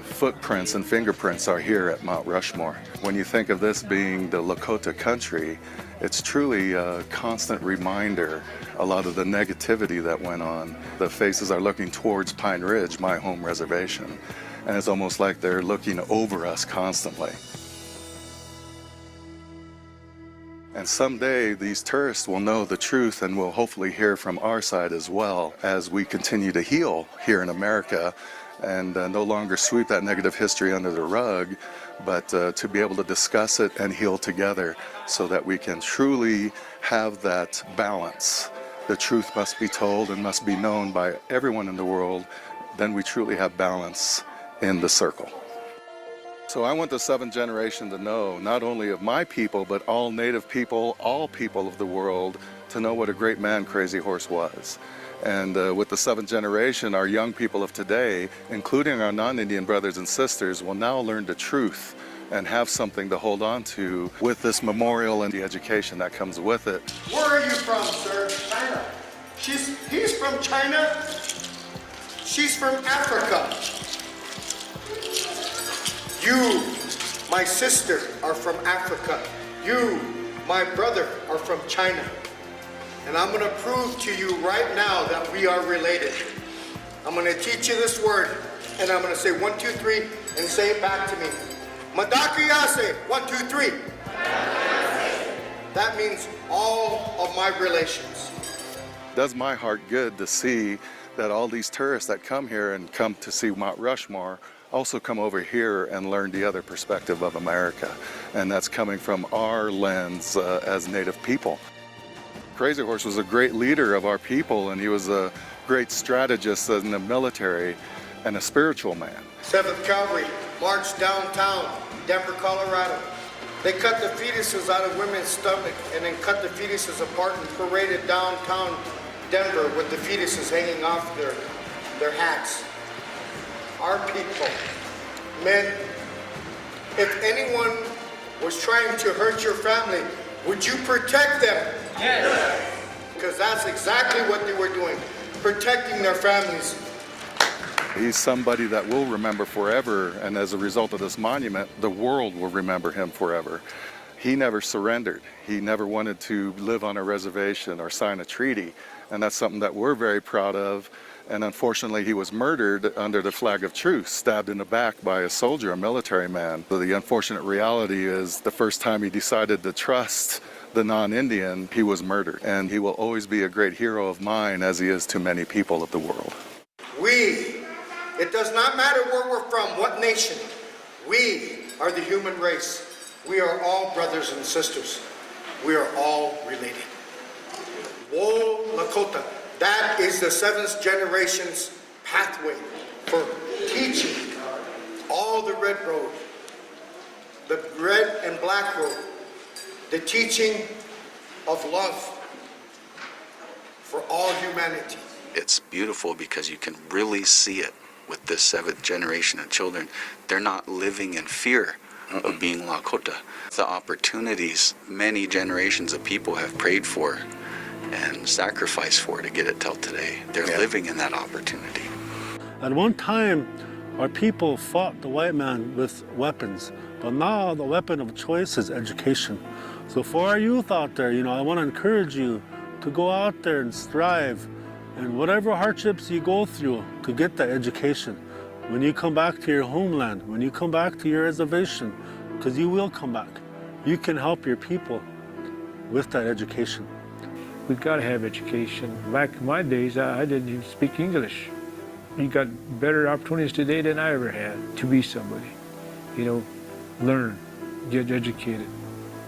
footprints and fingerprints are here at Mount Rushmore. When you think of this being the Lakota country, it's truly a constant reminder, a lot of the negativity that went on. The faces are looking towards Pine Ridge, my home reservation, and it's almost like they're looking over us constantly. And someday these tourists will know the truth and will hopefully hear from our side as well as we continue to heal here in America and no longer sweep that negative history under the rug, but to be able to discuss it and heal together so that we can truly have that balance. The truth must be told and must be known by everyone in the world. Then we truly have balance in the circle. So I want the 7th generation to know, not only of my people, but all Native people, all people of the world, to know what a great man Crazy Horse was. And with the 7th generation, our young people of today, including our non-Indian brothers and sisters, will now learn the truth and have something to hold on to with this memorial and the education that comes with it. Where are you from, sir? China. He's from China. She's from Africa. You, my sister, are from Africa. You, my brother, are from China. And I'm going to prove to you right now that we are related. I'm going to teach you this word, and I'm going to say 1, 2, 3, and say it back to me. Madakiyase, 1, 2, 3. That means all of my relations. It does my heart good to see that all these tourists that come here and come to see Mount Rushmore also come over here and learn the other perspective of America. And that's coming from our lens as Native people. Crazy Horse was a great leader of our people, and he was a great strategist in the military and a spiritual man. 7th Cavalry marched downtown Denver, Colorado. They cut the fetuses out of women's stomach and then cut the fetuses apart and paraded downtown Denver with the fetuses hanging off their hats. Our people, men, if anyone was trying to hurt your family, would you protect them? Yes. Because that's exactly what they were doing, protecting their families. He's somebody that we'll remember forever, and as a result of this monument, the world will remember him forever. He never surrendered. He never wanted to live on a reservation or sign a treaty, and that's something that we're very proud of. And unfortunately, he was murdered under the flag of truce, stabbed in the back by a soldier, a military man. So the unfortunate reality is the first time he decided to trust the non-Indian, he was murdered. And he will always be a great hero of mine, as he is to many people of the world. It does not matter where we're from, what nation. We are the human race. We are all brothers and sisters. We are all related. Wo Lakota. That is the 7th generation's pathway for teaching all the red road, the red and black road, the teaching of love for all humanity. It's beautiful because you can really see it with this seventh generation of children. They're not living in fear of being Lakota. The opportunities many generations of people have prayed for and sacrificed for to get it till today. They're living in that opportunity. At one time, our people fought the white man with weapons, but now the weapon of choice is education. So for our youth out there, I want to encourage you to go out there and strive, and whatever hardships you go through, to get that education. When you come back to your homeland, when you come back to your reservation, because you will come back, you can help your people with that education. We've got to have education. Back in my days, I didn't even speak English. You got better opportunities today than I ever had to be somebody. Learn, get educated,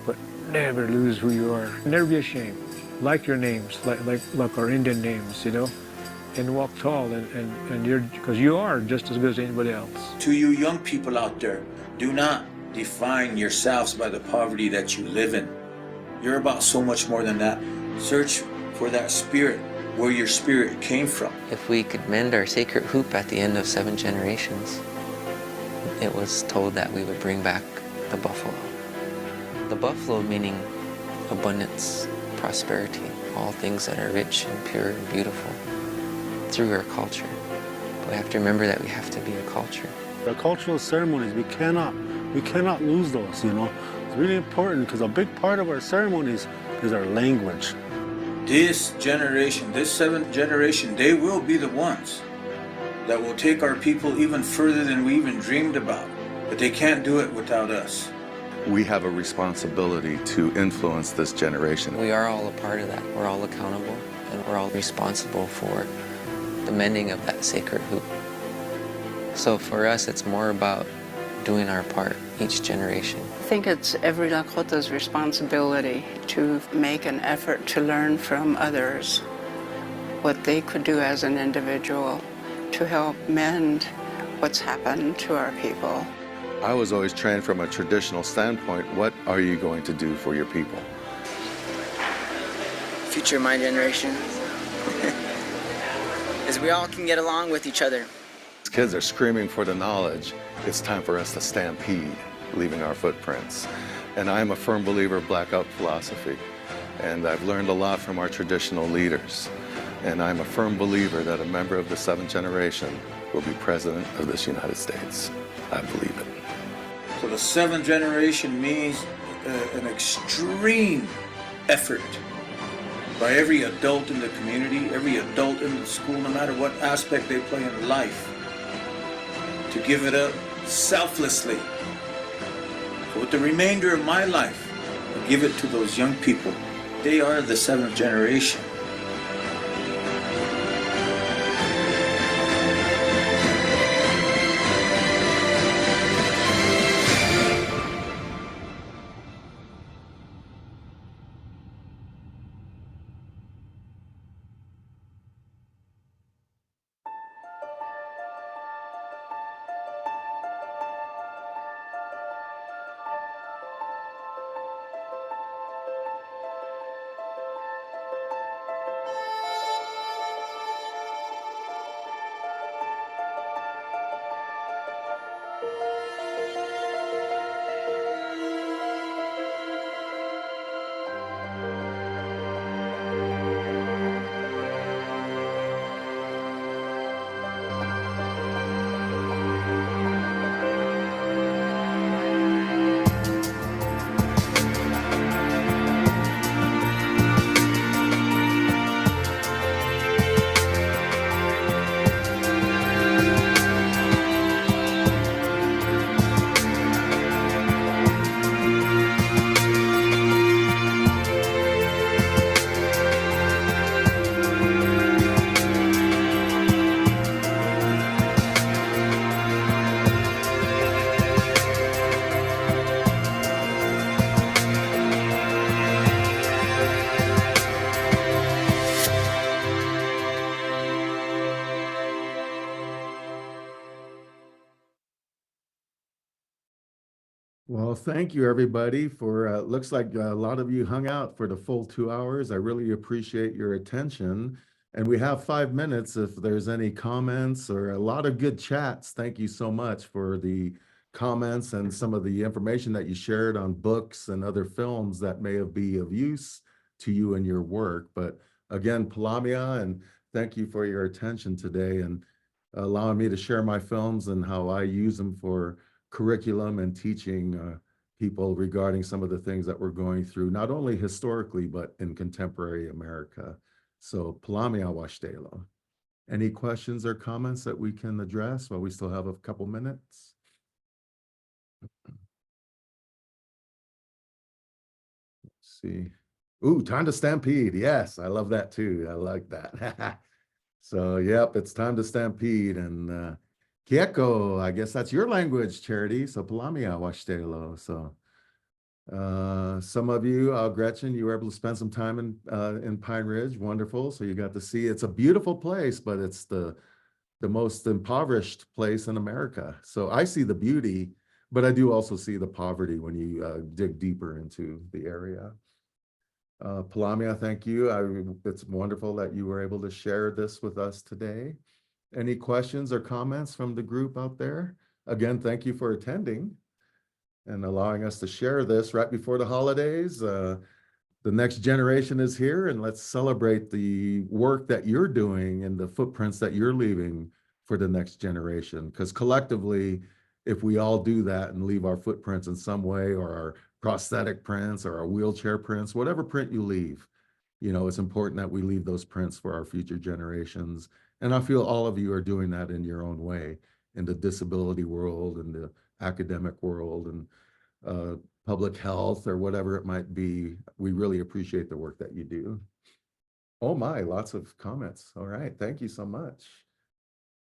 but never lose who you are. Never be ashamed. Like your names, like our Indian names, and walk tall, and because you are just as good as anybody else. To you young people out there, do not define yourselves by the poverty that you live in. You're about so much more than that. Search for that spirit, where your spirit came from. If we could mend our sacred hoop at the end of 7 generations, it was told that we would bring back the buffalo. The buffalo meaning abundance, prosperity, all things that are rich and pure and beautiful through our culture. But we have to remember that we have to be a culture. Our cultural ceremonies, we cannot lose those, It's really important because a big part of our ceremonies is our language. This generation, this 7th generation, they will be the ones that will take our people even further than we even dreamed about. But they can't do it without us. We have a responsibility to influence this generation. We are all a part of that. We're all accountable, and we're all responsible for the mending of that sacred hoop. So for us, it's more about doing our part, each generation. I think it's every Lakota's responsibility to make an effort to learn from others what they could do as an individual to help mend what's happened to our people. I was always trained from a traditional standpoint. What are you going to do for your people? Future my generation. As we all can get along with each other. Kids are screaming for the knowledge. It's time for us to stampede, leaving our footprints. And I'm a firm believer of blackout philosophy. And I've learned a lot from our traditional leaders. And I'm a firm believer that a member of the 7th generation will be president of this United States. I believe it. So the 7th generation means an extreme effort by every adult in the community, every adult in the school, no matter what aspect they play in life, to give it up selflessly. So with the remainder of my life, I give it to those young people. They are the 7th generation. Well, thank you everybody for, looks like a lot of you hung out for the full 2 hours. I really appreciate your attention. And we have 5 minutes if there's any comments or a lot of good chats. Thank you so much for the comments and some of the information that you shared on books and other films that may be of use to you in your work. But again, Palamia, and thank you for your attention today and allowing me to share my films and how I use them for curriculum and teaching people regarding some of the things that we're going through, not only historically, but in contemporary America. So, Palamia Washtelo. Any questions or comments that we can address while we still have a couple minutes? Let's see. Ooh, time to stampede. Yes, I love that too. I like that. So, yep, it's time to stampede. And Kieko, I guess that's your language, Charity. So, Palamia Washtelo. So, some of you, Gretchen, you were able to spend some time in Pine Ridge. Wonderful. So you got to see, it's a beautiful place, but it's the most impoverished place in America. So I see the beauty, but I do also see the poverty when you dig deeper into the area. Palamia, thank you. It's wonderful that you were able to share this with us today. Any questions or comments from the group out there? Again, thank you for attending and allowing us to share this right before the holidays. The next generation is here, and let's celebrate the work that you're doing and the footprints that you're leaving for the next generation. Because collectively, if we all do that and leave our footprints in some way, or our prosthetic prints or our wheelchair prints, whatever print you leave, you know, it's important that we leave those prints for our future generations. And I feel all of you are doing that in your own way, in the disability world and the academic world and public health or whatever it might be. We really appreciate the work that you do. Oh my, lots of comments. All right, thank you so much.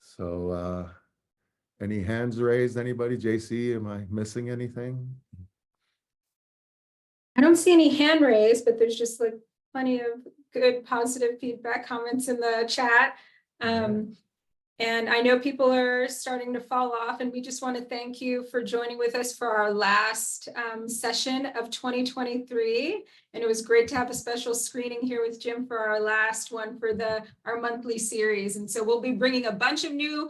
So any hands raised, anybody? JC, am I missing anything? I don't see any hand raised, but there's just like plenty of good positive feedback comments in the chat. And I know people are starting to fall off, and we just want to thank you for joining with us for our last session of 2023. And it was great to have a special screening here with Jim for our last one for our monthly series. And so we'll be bringing a bunch of new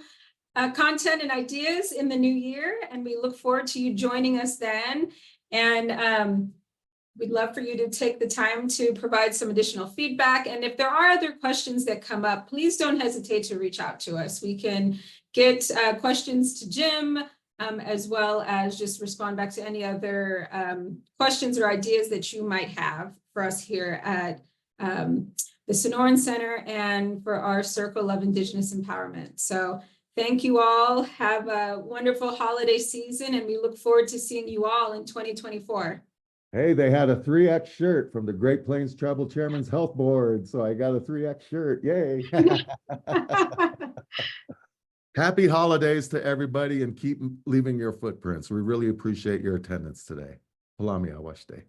content and ideas in the new year, and we look forward to you joining us then. And we'd love for you to take the time to provide some additional feedback. And if there are other questions that come up, please don't hesitate to reach out to us. We can get questions to Jim, as well as just respond back to any other questions or ideas that you might have for us here at the Sonoran Center and for our Circle of Indigenous Empowerment. So thank you all. Have a wonderful holiday season, and we look forward to seeing you all in 2024. Hey, they had a 3X shirt from the Great Plains Tribal Chairman's Health Board. So I got a 3X shirt. Yay. Happy holidays to everybody, and keep leaving your footprints. We really appreciate your attendance today. Palamia Washte.